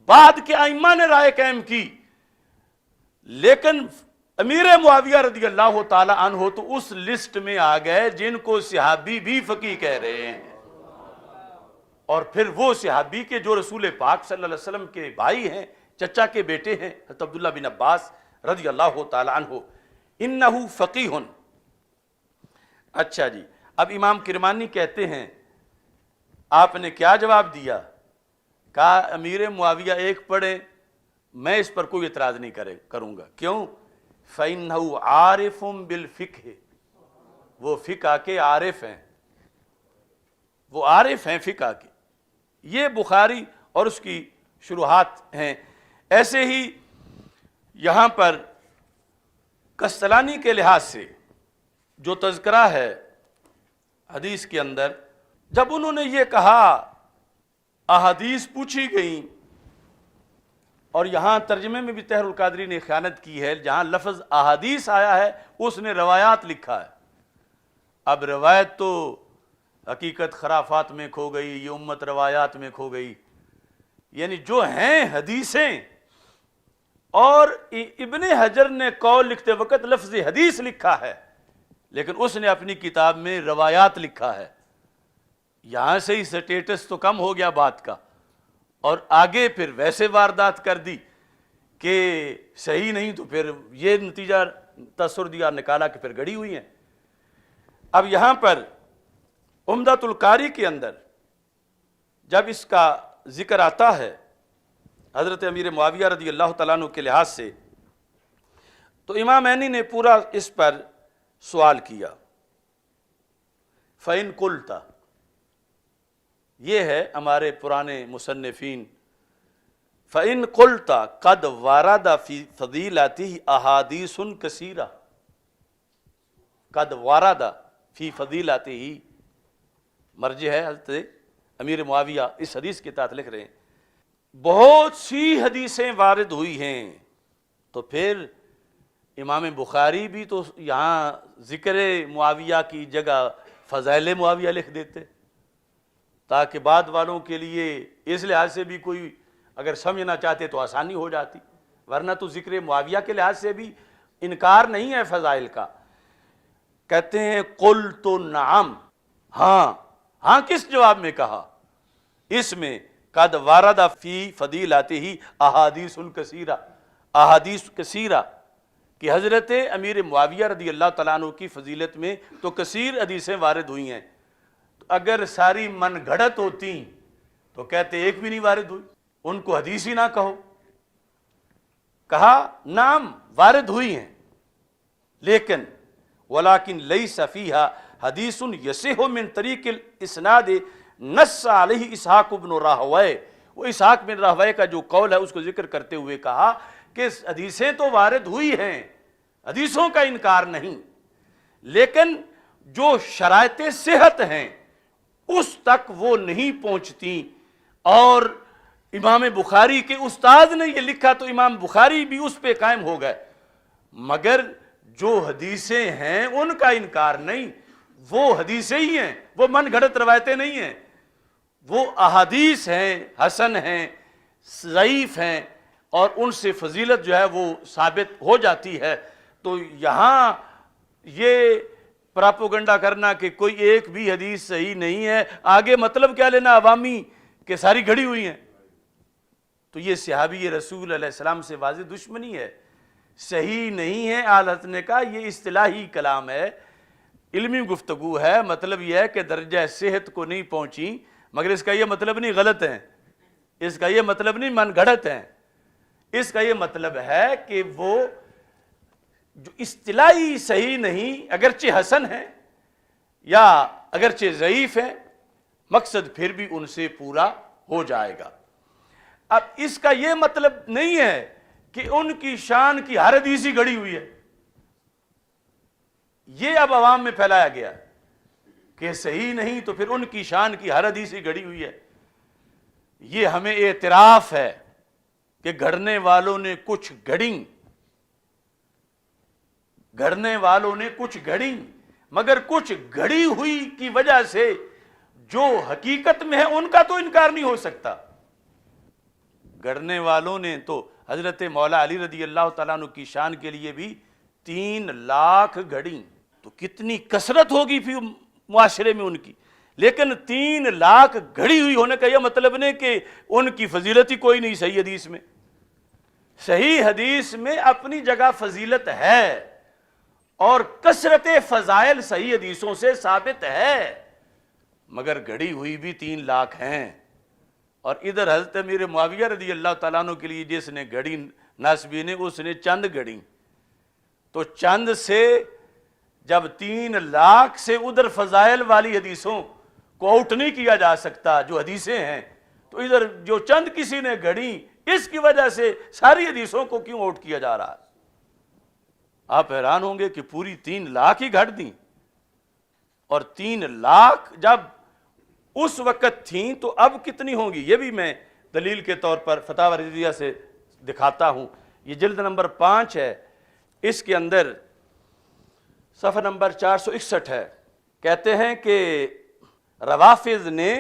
Speaker 1: بعد کے ائمہ نے رائے قائم کی، لیکن امیر معاویہ رضی اللہ تعالی عنہ تو اس لسٹ میں آ گئے جن کو صحابی بھی فقیہ کہہ رہے ہیں، اور پھر وہ صحابی کے جو رسول پاک صلی اللہ علیہ وسلم کے بھائی ہیں، چچا کے بیٹے ہیں، حضرت عبداللہ بن عباس رضی اللہ تعالی عنہ، انہو فقیہ۔ اچھا جی، اب امام کرمانی کہتے ہیں آپ نے کیا جواب دیا؟ کہا امیر معاویہ ایک پڑھیں، میں اس پر کوئی اعتراض نہیں کروں گا، کیوں؟ فَإِنَّهُ عَارِفٌ بِالْفِقْهِ، وہ فقہ کے عارف ہیں، وہ عارف ہیں فقہ کے۔ یہ بخاری اور اس کی شروحات ہیں۔ ایسے ہی یہاں پر کستلانی کے لحاظ سے جو تذکرہ ہے حدیث کے اندر، جب انہوں نے یہ کہا احادیث پوچھی گئیں، اور یہاں ترجمے میں بھی طاہر القادری نے خیانت کی ہے، جہاں لفظ احادیث آیا ہے اس نے روایات لکھا ہے۔ اب روایت تو حقیقت خرافات میں کھو گئی، یہ امت روایات میں کھو گئی، یعنی جو ہیں حدیثیں، اور ابن حجر نے قول لکھتے وقت لفظ حدیث لکھا ہے، لیکن اس نے اپنی کتاب میں روایات لکھا ہے۔ یہاں سے ہی سٹیٹس تو کم ہو گیا بات کا، اور آگے پھر ویسے واردات کر دی کہ صحیح نہیں، تو پھر یہ نتیجہ تاثر دیا نکالا کہ پھر گڑی ہوئی ہیں۔ اب یہاں پر عمدۃ القاری کے اندر جب اس کا ذکر آتا ہے حضرت امیر معاویہ رضی اللہ تعالیٰ عنہ کے لحاظ سے، تو امام عینی نے پورا اس پر سوال کیا۔ فَإِن قُلْتَ، یہ ہے ہمارے پرانے مصنفین، فَإِن قُلْتَ قَدْ وَرَدَ فِي فَضِيلَتِهِ أَحَادِيثٌ كَثِيرَةٌ، قَدْ وَرَدَ فِي فَضِيلَتِهِ، مرجع ہے حضرت امیر معاویہ، اس حدیث کے تحت لکھ رہے ہیں بہت سی حدیثیں وارد ہوئی ہیں، تو پھر امام بخاری بھی تو یہاں ذکر معاویہ کی جگہ فضائل معاویہ لکھ دیتے، تاکہ بعد والوں کے لیے اس لحاظ سے بھی کوئی اگر سمجھنا چاہتے تو آسانی ہو جاتی، ورنہ تو ذکر معاویہ کے لحاظ سے بھی انکار نہیں ہے فضائل کا۔ کہتے ہیں قلت نعم، ہاں کس جواب میں کہا؟ اس میں قد وارد فی فضیلتہ احادیث کثیرہ، احادیث کثیرہ کہ حضرت امیر معاویہ رضی اللہ تعالیٰ عنہ کی فضیلت میں تو کثیر حدیثیں وارد ہوئی ہیں، تو اگر ساری من گھڑت ہوتی تو کہتے ایک بھی نہیں وارد ہوئی، ان کو حدیث ہی نہ کہو۔ کہا نام وارد ہوئی ہیں، لیکن ولیکن لیس فیہا حدیث یصح من طریق الاسناد نص علیہ اسحاق بن راہویہ، وہ اسحاق بن راہویہ کا جو قول ہے اس کو ذکر کرتے ہوئے کہا کہ حدیثیں تو وارد ہوئی ہیں، حدیثوں کا انکار نہیں، لیکن جو شرائط صحت ہیں اس تک وہ نہیں پہنچتی، اور امام بخاری کے استاد نے یہ لکھا تو امام بخاری بھی اس پہ قائم ہو گئے، مگر جو حدیثیں ہیں ان کا انکار نہیں، وہ حدیثیں ہی ہیں، وہ من گھڑت روایتیں نہیں ہیں، وہ احادیث ہیں، حسن ہیں، ضعیف ہیں، اور ان سے فضیلت جو ہے وہ ثابت ہو جاتی ہے۔ تو یہاں یہ پراپوگنڈا کرنا کہ کوئی ایک بھی حدیث صحیح نہیں ہے، آگے مطلب کیا لینا عوامی کہ ساری گھڑی ہوئی ہیں، تو یہ صحابی رسول علیہ السلام سے واضح دشمنی ہے۔ صحیح نہیں ہے اعلی حضرت نے کہا یہ اصطلاحی کلام ہے، علمی گفتگو ہے، مطلب یہ ہے کہ درجہ صحت کو نہیں پہنچی، مگر اس کا یہ مطلب نہیں غلط ہیں، اس کا یہ مطلب نہیں من گھڑت ہیں، اس کا یہ مطلب ہے کہ وہ جو اصطلاحی صحیح نہیں، اگرچہ حسن ہے یا اگرچہ ضعیف ہے، مقصد پھر بھی ان سے پورا ہو جائے گا۔ اب اس کا یہ مطلب نہیں ہے کہ ان کی شان کی ہر حدیث ہی گڑی ہوئی ہے، یہ اب عوام میں پھیلایا گیا کہ صحیح نہیں تو پھر ان کی شان کی ہر حدیث ہی گڑی ہوئی ہے۔ یہ ہمیں اعتراف ہے کہ گھڑنے والوں نے کچھ گھڑیں، گھڑنے والوں نے کچھ گھڑیں، مگر کچھ گھڑی ہوئی کی وجہ سے جو حقیقت میں ہے ان کا تو انکار نہیں ہو سکتا۔ گھڑنے والوں نے تو حضرت مولا علی رضی اللہ تعالیٰ عنہ کی شان کے لیے بھی 3 لاکھ گھڑیں، تو کتنی کثرت ہوگی پھر معاشرے میں ان کی، لیکن 3 لاکھ گھڑی ہوئی ہونے کا یہ مطلب نہیں کہ ان کی فضیلت ہی کوئی نہیں صحیح حدیث میں۔ صحیح حدیث میں اپنی جگہ فضیلت ہے، اور کثرت فضائل صحیح حدیثوں سے ثابت ہے، مگر گھڑی ہوئی بھی 3 لاکھ ہیں۔ اور ادھر حضرت امیر معاویہ رضی اللہ تعالیٰ عنہ کے لیے جس نے گھڑی ناسبی نے، اس نے چند گھڑی، تو چند سے جب 3 لاکھ سے ادھر فضائل والی حدیثوں کو آؤٹ نہیں کیا جا سکتا جو حدیثیں ہیں، تو ادھر جو چند کسی نے گھڑی اس کی وجہ سے ساری حدیثوں کو کیوں آؤٹ کیا جا رہا ہے؟ آپ حیران ہوں گے کہ پوری 3 لاکھ ہی گھڑ دیں، اور 3 لاکھ جب اس وقت تھیں تو اب کتنی ہوں گی؟ یہ بھی میں دلیل کے طور پر فتاوی رضویہ سے دکھاتا ہوں، یہ جلد نمبر 5 ہے، اس کے اندر صفحہ نمبر 461 ہے۔ کہتے ہیں کہ روافض نے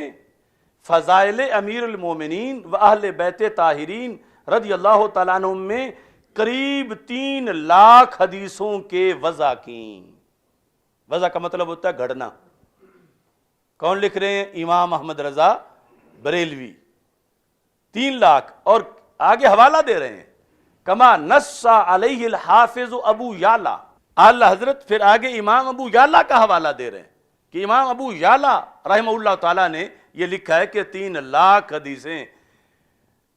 Speaker 1: فضائل امیر المومنین و اہل بیت طاہرین رضی اللہ تعالیٰ عنہ میں قریب 3 لاکھ حدیثوں کے وضع کی۔ وضع کا مطلب ہوتا ہے گھڑنا۔ کون لکھ رہے ہیں؟ امام احمد رضا بریلوی۔ 3 لاکھ، اور آگے حوالہ دے رہے ہیں کما نص علیہ الحافظ ابو یعلا، اعلی حضرت پھر آگے امام ابو یعلا کا حوالہ دے رہے ہیں کہ امام ابو یعلا رحمہ اللہ تعالیٰ نے یہ لکھا ہے کہ 3 لاکھ حدیثیں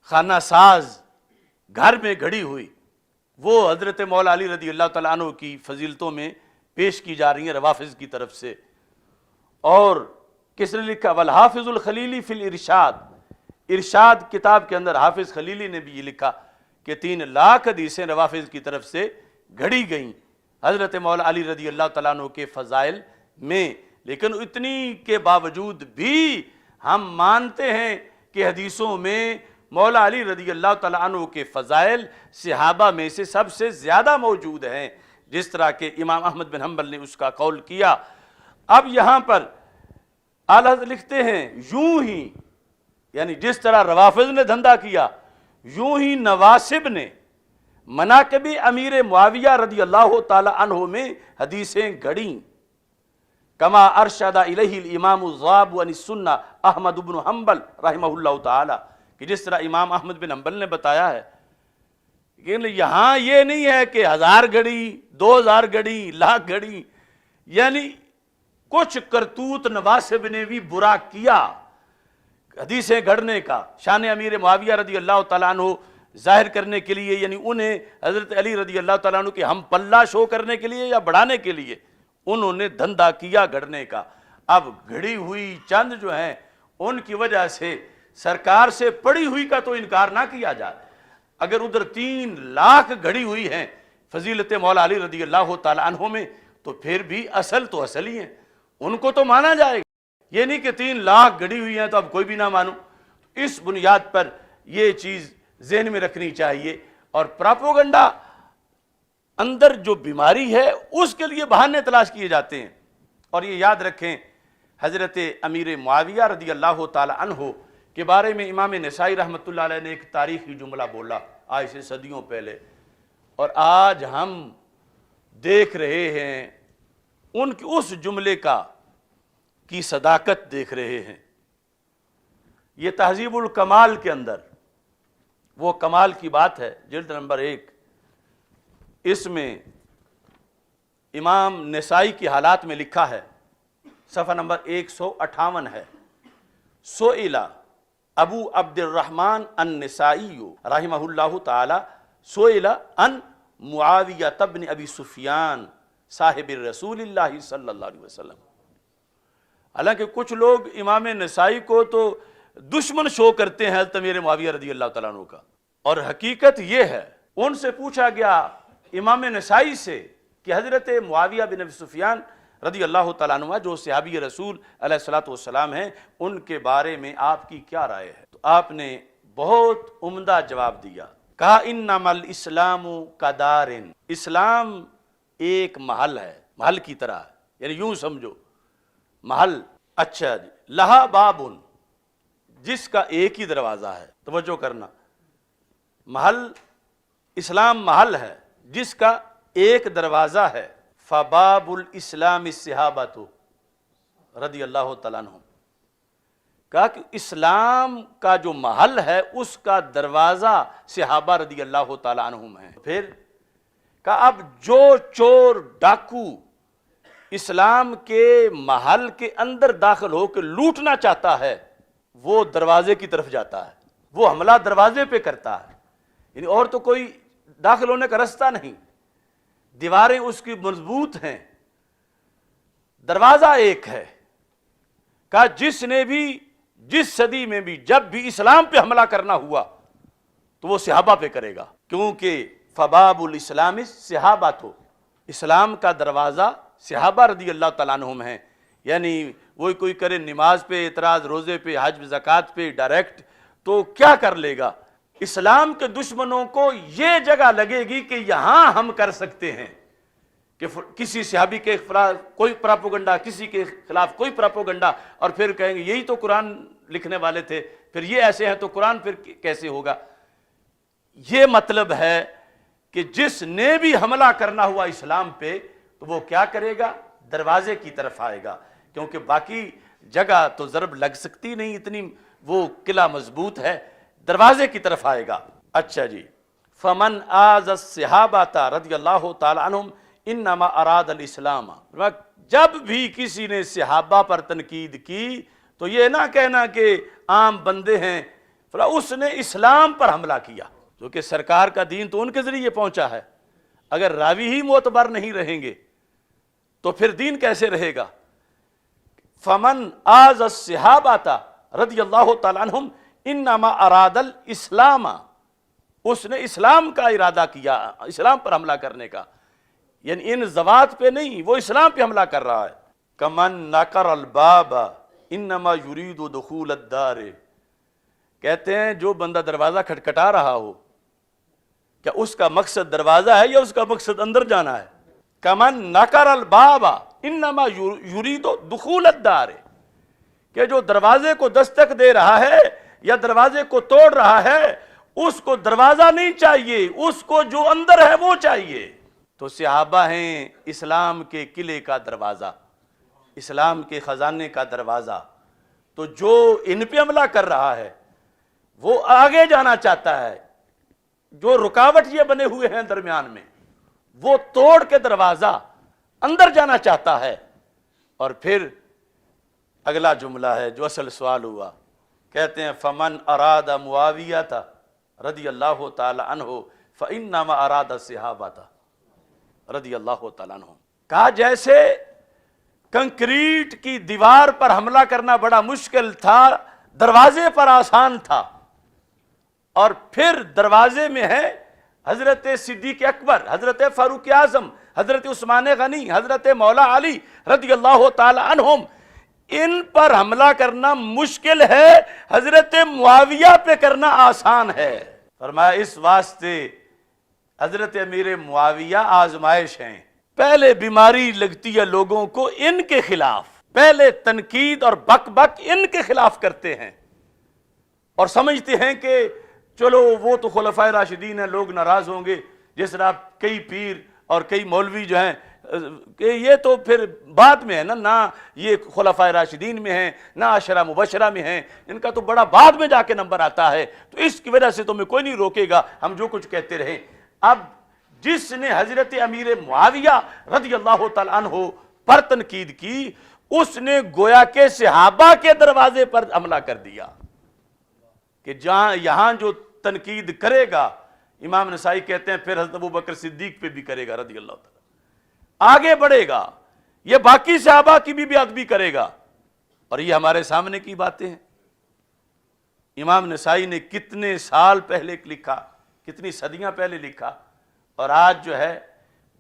Speaker 1: خانہ ساز گھر میں گھڑی ہوئی وہ حضرت مولا علی رضی اللہ تعالیٰ عنہ کی فضیلتوں میں پیش کی جا رہی ہیں روافض کی طرف سے۔ اور کس نے لکھا؟ والحافظ الخلیلی فی الارشاد، ارشاد کتاب کے اندر حافظ خلیلی نے بھی یہ لکھا کہ 3 لاکھ حدیثیں روافض کی طرف سے گھڑی گئیں حضرت مولا علی رضی اللہ تعالیٰ عنہ کے فضائل میں۔ لیکن اتنی کے باوجود بھی ہم مانتے ہیں کہ حدیثوں میں مولا علی رضی اللہ تعالیٰ عنہ کے فضائل صحابہ میں سے سب سے زیادہ موجود ہیں، جس طرح کہ امام احمد بن حنبل نے اس کا قول کیا۔ اب یہاں پر اعلیٰ حضرت لکھتے ہیں یوں ہی، یعنی جس طرح روافض نے دھندا کیا، یوں ہی نواسب نے مناقب امیر معاویہ رضی اللہ تعالی عنہ میں حدیثیں گھڑیں، کما ارشد الیہ الامام الضاب عن السنہ احمد بن حنبل رحمہ اللہ تعالی، کہ جس طرح امام احمد بن حنبل نے بتایا ہے۔ لیکن یہاں یہ نہیں ہے کہ 1000 گھڑی، 2000 گھڑی، لاکھ گھڑی، یعنی کچھ کرتوت نواسب نے بھی برا کیا حدیثیں گھڑنے کا، شان امیر معاویہ رضی اللہ تعالیٰ عنہ ظاہر کرنے کے لیے، یعنی انہیں حضرت علی رضی اللہ تعالیٰ عنہ کے ہم پلہ شو کرنے کے لیے یا بڑھانے کے لیے انہوں نے دھندا کیا گھڑنے کا۔ اب گھڑی ہوئی چند جو ہیں ان کی وجہ سے سرکار سے پڑی ہوئی کا تو انکار نہ کیا جائے۔ اگر ادھر 3 لاکھ گھڑی ہوئی ہیں فضیلت مولا علی رضی اللہ تعالیٰ عنہ میں، تو پھر بھی اصل تو اصل ہی ہیں، ان کو تو مانا جائے گا۔ یہ نہیں کہ 3 لاکھ گھڑی ہوئی ہیں تو اب کوئی بھی نہ مانو۔ اس بنیاد پر یہ چیز ذہن میں رکھنی چاہیے۔ اور پراپوگنڈا اندر جو بیماری ہے اس کے لیے بہانے تلاش کیے جاتے ہیں۔ اور یہ یاد رکھیں حضرت امیر معاویہ رضی اللہ تعالی عنہ کے بارے میں امام نسائی رحمۃ اللہ علیہ نے ایک تاریخی جملہ بولا آج سے صدیوں پہلے، اور آج ہم دیکھ رہے ہیں ان کی اس جملے کی صداقت دیکھ رہے ہیں۔ یہ تہذیب الکمال کے اندر وہ کمال کی بات ہے، جلد نمبر 1، اس میں امام نسائی کی حالات میں لکھا ہے، صفحہ نمبر 158 ہے، سئل ابو عبد الرحمن النسائی رحمہ اللہ تعالی سئل عن معاویہ بن ابی سفیان صاحب رسول اللہ صلی اللہ علیہ وسلم۔ حالانکہ کچھ لوگ امام نسائی کو تو دشمن شو کرتے ہیں حضرت امیر معاویہ رضی اللہ تعالیٰ عنہ کا، اور حقیقت یہ ہے ان سے پوچھا گیا امام نسائی سے کہ حضرت معاویہ بن ابی سفیان رضی اللہ تعالیٰ عنہ جو صحابی رسول علیہ الصلوۃ والسلام ہیں، ان کے بارے میں آپ کی کیا رائے ہے؟ تو آپ نے بہت عمدہ جواب دیا، کہا انما الاسلام کدار، اسلام ایک محل ہے، محل کی طرح، یعنی یوں سمجھو محل، اچھا جی، لہا بابن، جس کا ایک ہی دروازہ ہے، توجہ کرنا، محل اسلام محل ہے جس کا ایک دروازہ ہے، فباب الاسلام الصحابۃ رضی اللہ تعالیٰ عنہ، کہا کہ اسلام کا جو محل ہے اس کا دروازہ صحابہ رضی اللہ تعالیٰ عنہم ہے۔ پھر کہا اب جو چور ڈاکو اسلام کے محل کے اندر داخل ہو کے لوٹنا چاہتا ہے وہ دروازے کی طرف جاتا ہے، وہ حملہ دروازے پہ کرتا ہے، یعنی اور تو کوئی داخل ہونے کا رستہ نہیں، دیواریں اس کی مضبوط ہیں، دروازہ ایک ہے۔ کہا جس نے بھی جس صدی میں بھی جب بھی اسلام پہ حملہ کرنا ہوا تو وہ صحابہ پہ کرے گا، کیونکہ فباب الاسلام صحابہ، تو اسلام کا دروازہ صحابہ رضی اللہ تعالیٰ عنہم ہیں۔ یعنی وہی کوئی کرے نماز پہ اعتراض، روزے پہ، حج زکوٰۃ پہ ڈائریکٹ، تو کیا کر لے گا؟ اسلام کے دشمنوں کو یہ جگہ لگے گی کہ یہاں ہم کر سکتے ہیں، کہ کسی صحابی کے خلاف کوئی پراپوگنڈا، کسی کے خلاف کوئی پراپوگنڈا، اور پھر کہیں گے یہی تو قرآن لکھنے والے تھے، پھر یہ ایسے ہیں تو قرآن پھر کیسے ہوگا؟ یہ مطلب ہے کہ جس نے بھی حملہ کرنا ہوا اسلام پہ تو وہ کیا کرے گا؟ دروازے کی طرف آئے گا، کیونکہ باقی جگہ تو ضرب لگ سکتی نہیں، اتنی وہ قلعہ مضبوط ہے، دروازے کی طرف آئے گا۔ اچھا جی، فمن آذ الصحابہ رضی اللہ تعالی عنہم انما اراد الاسلام، جب بھی کسی نے صحابہ پر تنقید کی تو یہ نہ کہنا کہ عام بندے ہیں، اس نے اسلام پر حملہ کیا، کیونکہ سرکار کا دین تو ان کے ذریعے پہنچا ہے۔ اگر راوی ہی معتبر نہیں رہیں گے تو پھر دین کیسے رہے گا؟ فمن آذ الصحابہ رضی اللہ تعالیٰ عنہم انما اراد الاسلام، اس نے اسلام کا ارادہ کیا، اسلام پر حملہ کرنے کا، یعنی ان ذوات پہ نہیں، وہ اسلام پہ حملہ کر رہا ہے۔ کمن نکر الباب انما یرید دخول الدار، کہتے ہیں جو بندہ دروازہ کھٹکھٹا رہا ہو، کیا اس کا مقصد دروازہ ہے یا اس کا مقصد اندر جانا ہے؟ کمن نکر الباب انما یرید دخول الدار، کہ جو دروازے کو دستک دے رہا ہے یا دروازے کو توڑ رہا ہے، اس کو دروازہ نہیں چاہیے، اس کو جو اندر ہے وہ چاہیے۔ تو صحابہ ہیں اسلام کے قلعے کا دروازہ، اسلام کے خزانے کا دروازہ، تو جو ان پہ حملہ کر رہا ہے وہ آگے جانا چاہتا ہے، جو رکاوٹ یہ بنے ہوئے ہیں درمیان میں وہ توڑ کے دروازہ اندر جانا چاہتا ہے۔ اور پھر اگلا جملہ ہے جو اصل سوال ہوا، کہتے ہیں فمن اراد معاویہ رضی اللہ تعالی عنہ فانما اراد الصحابہ رضی اللہ تعالیٰ عنہ۔ کہا جیسے کنکریٹ کی دیوار پر حملہ کرنا بڑا مشکل تھا، دروازے پر آسان تھا، اور پھر دروازے میں ہے حضرت صدیق اکبر، حضرت فاروق اعظم، حضرت عثمان غنی، حضرت مولا علی رضی اللہ تعالی عنہم، ان پر حملہ کرنا مشکل ہے، حضرت معاویہ پہ کرنا آسان ہے۔ فرمایا اس واسطے حضرت امیر معاویہ آزمائش ہیں، پہلے بیماری لگتی ہے لوگوں کو ان کے خلاف، پہلے تنقید اور بک بک ان کے خلاف کرتے ہیں، اور سمجھتے ہیں کہ چلو وہ تو خلفائے راشدین ہیں، لوگ ناراض ہوں گے، جس طرح کئی پیر اور کئی مولوی جو ہیں کہ یہ تو پھر بعد میں ہے نہ یہ خلفائے راشدین میں ہیں نہ عشرہ مبشرہ میں ہیں، ان کا تو بڑا بعد میں جا کے نمبر آتا ہے، تو اس کی وجہ سے تمہیں کوئی نہیں روکے گا، ہم جو کچھ کہتے رہیں۔ اب جس نے حضرت امیر معاویہ رضی اللہ تعالیٰ عنہ پر تنقید کی، اس نے گویا کہ صحابہ کے دروازے پر حملہ کر دیا، کہ جہاں یہاں جو تنقید کرے گا، امام نسائی کہتے ہیں پھر حضرت ابوبکر صدیق پہ بھی کرے گا رضی اللہ تعالیٰ، آگے بڑھے گا، یہ باقی صحابہ کی بھی بیعت کرے گا، اور یہ ہمارے سامنے کی باتیں ہیں۔ امام نسائی نے کتنے سال پہلے لکھا، کتنی صدیاں پہلے لکھا، اور آج جو ہے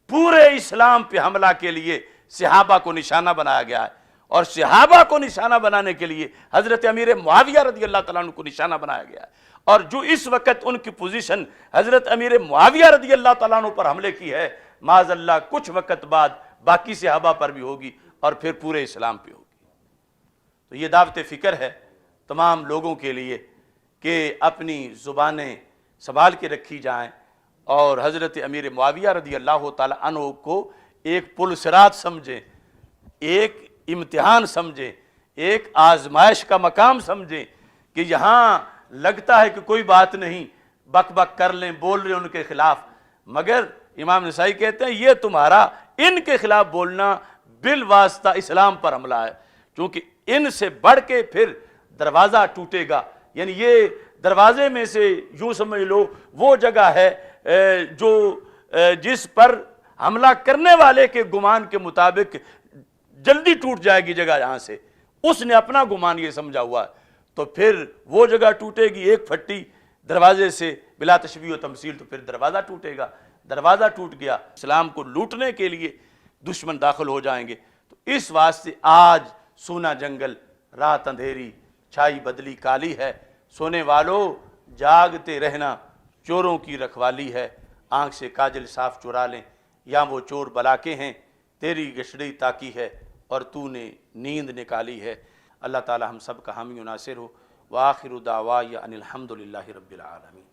Speaker 1: پورے اسلام پہ حملہ کے لیے صحابہ کو نشانہ بنایا گیا ہے، اور صحابہ کو نشانہ بنانے کے لیے حضرت امیر معاویہ رضی اللہ تعالیٰ عنہ کو نشانہ بنایا گیا ہے، اور جو اس وقت ان کی پوزیشن حضرت امیر معاویہ رضی اللہ تعالیٰ عنہ پر حملے کی ہے، معاذ اللہ کچھ وقت بعد باقی صحابہ پر بھی ہوگی اور پھر پورے اسلام پہ ہوگی۔ تو یہ دعوت فکر ہے تمام لوگوں کے لیے کہ اپنی زبانیں سنبھال کے رکھی جائیں، اور حضرت امیر معاویہ رضی اللہ تعالیٰ عنہ کو ایک پل صراط سمجھیں، ایک امتحان سمجھیں، ایک آزمائش کا مقام سمجھیں، کہ یہاں لگتا ہے کہ کوئی بات نہیں، بک بک کر لیں، بول رہے ان کے خلاف، مگر امام نسائی کہتے ہیں یہ تمہارا ان کے خلاف بولنا بالواسطہ اسلام پر حملہ ہے، چونکہ ان سے بڑھ کے پھر دروازہ ٹوٹے گا، یعنی یہ دروازے میں سے یوں سمجھ لو وہ جگہ ہے جو جس پر حملہ کرنے والے کے گمان کے مطابق جلدی ٹوٹ جائے گی جگہ، یہاں سے اس نے اپنا گمان یہ سمجھا ہوا ہے، تو پھر وہ جگہ ٹوٹے گی، ایک پھٹی دروازے سے بلا تشبیہ و تمثیل، تو پھر دروازہ ٹوٹے گا، دروازہ ٹوٹ گیا، اسلام کو لوٹنے کے لیے دشمن داخل ہو جائیں گے۔ تو اس واسطے آج سونا جنگل، رات اندھیری، چھائی بدلی کالی ہے، سونے والو جاگتے رہنا چوروں کی رکھوالی ہے، آنکھ سے کاجل صاف چرا لیں، یا وہ چور بلاکے ہیں، تیری گشڑی تاکی ہے اور تو نے نیند نکالی ہے۔ اللہ تعالی ہم سب کا حامی و ناصر ہو، وآخر دعوایا ان الحمدللہ رب العالمین۔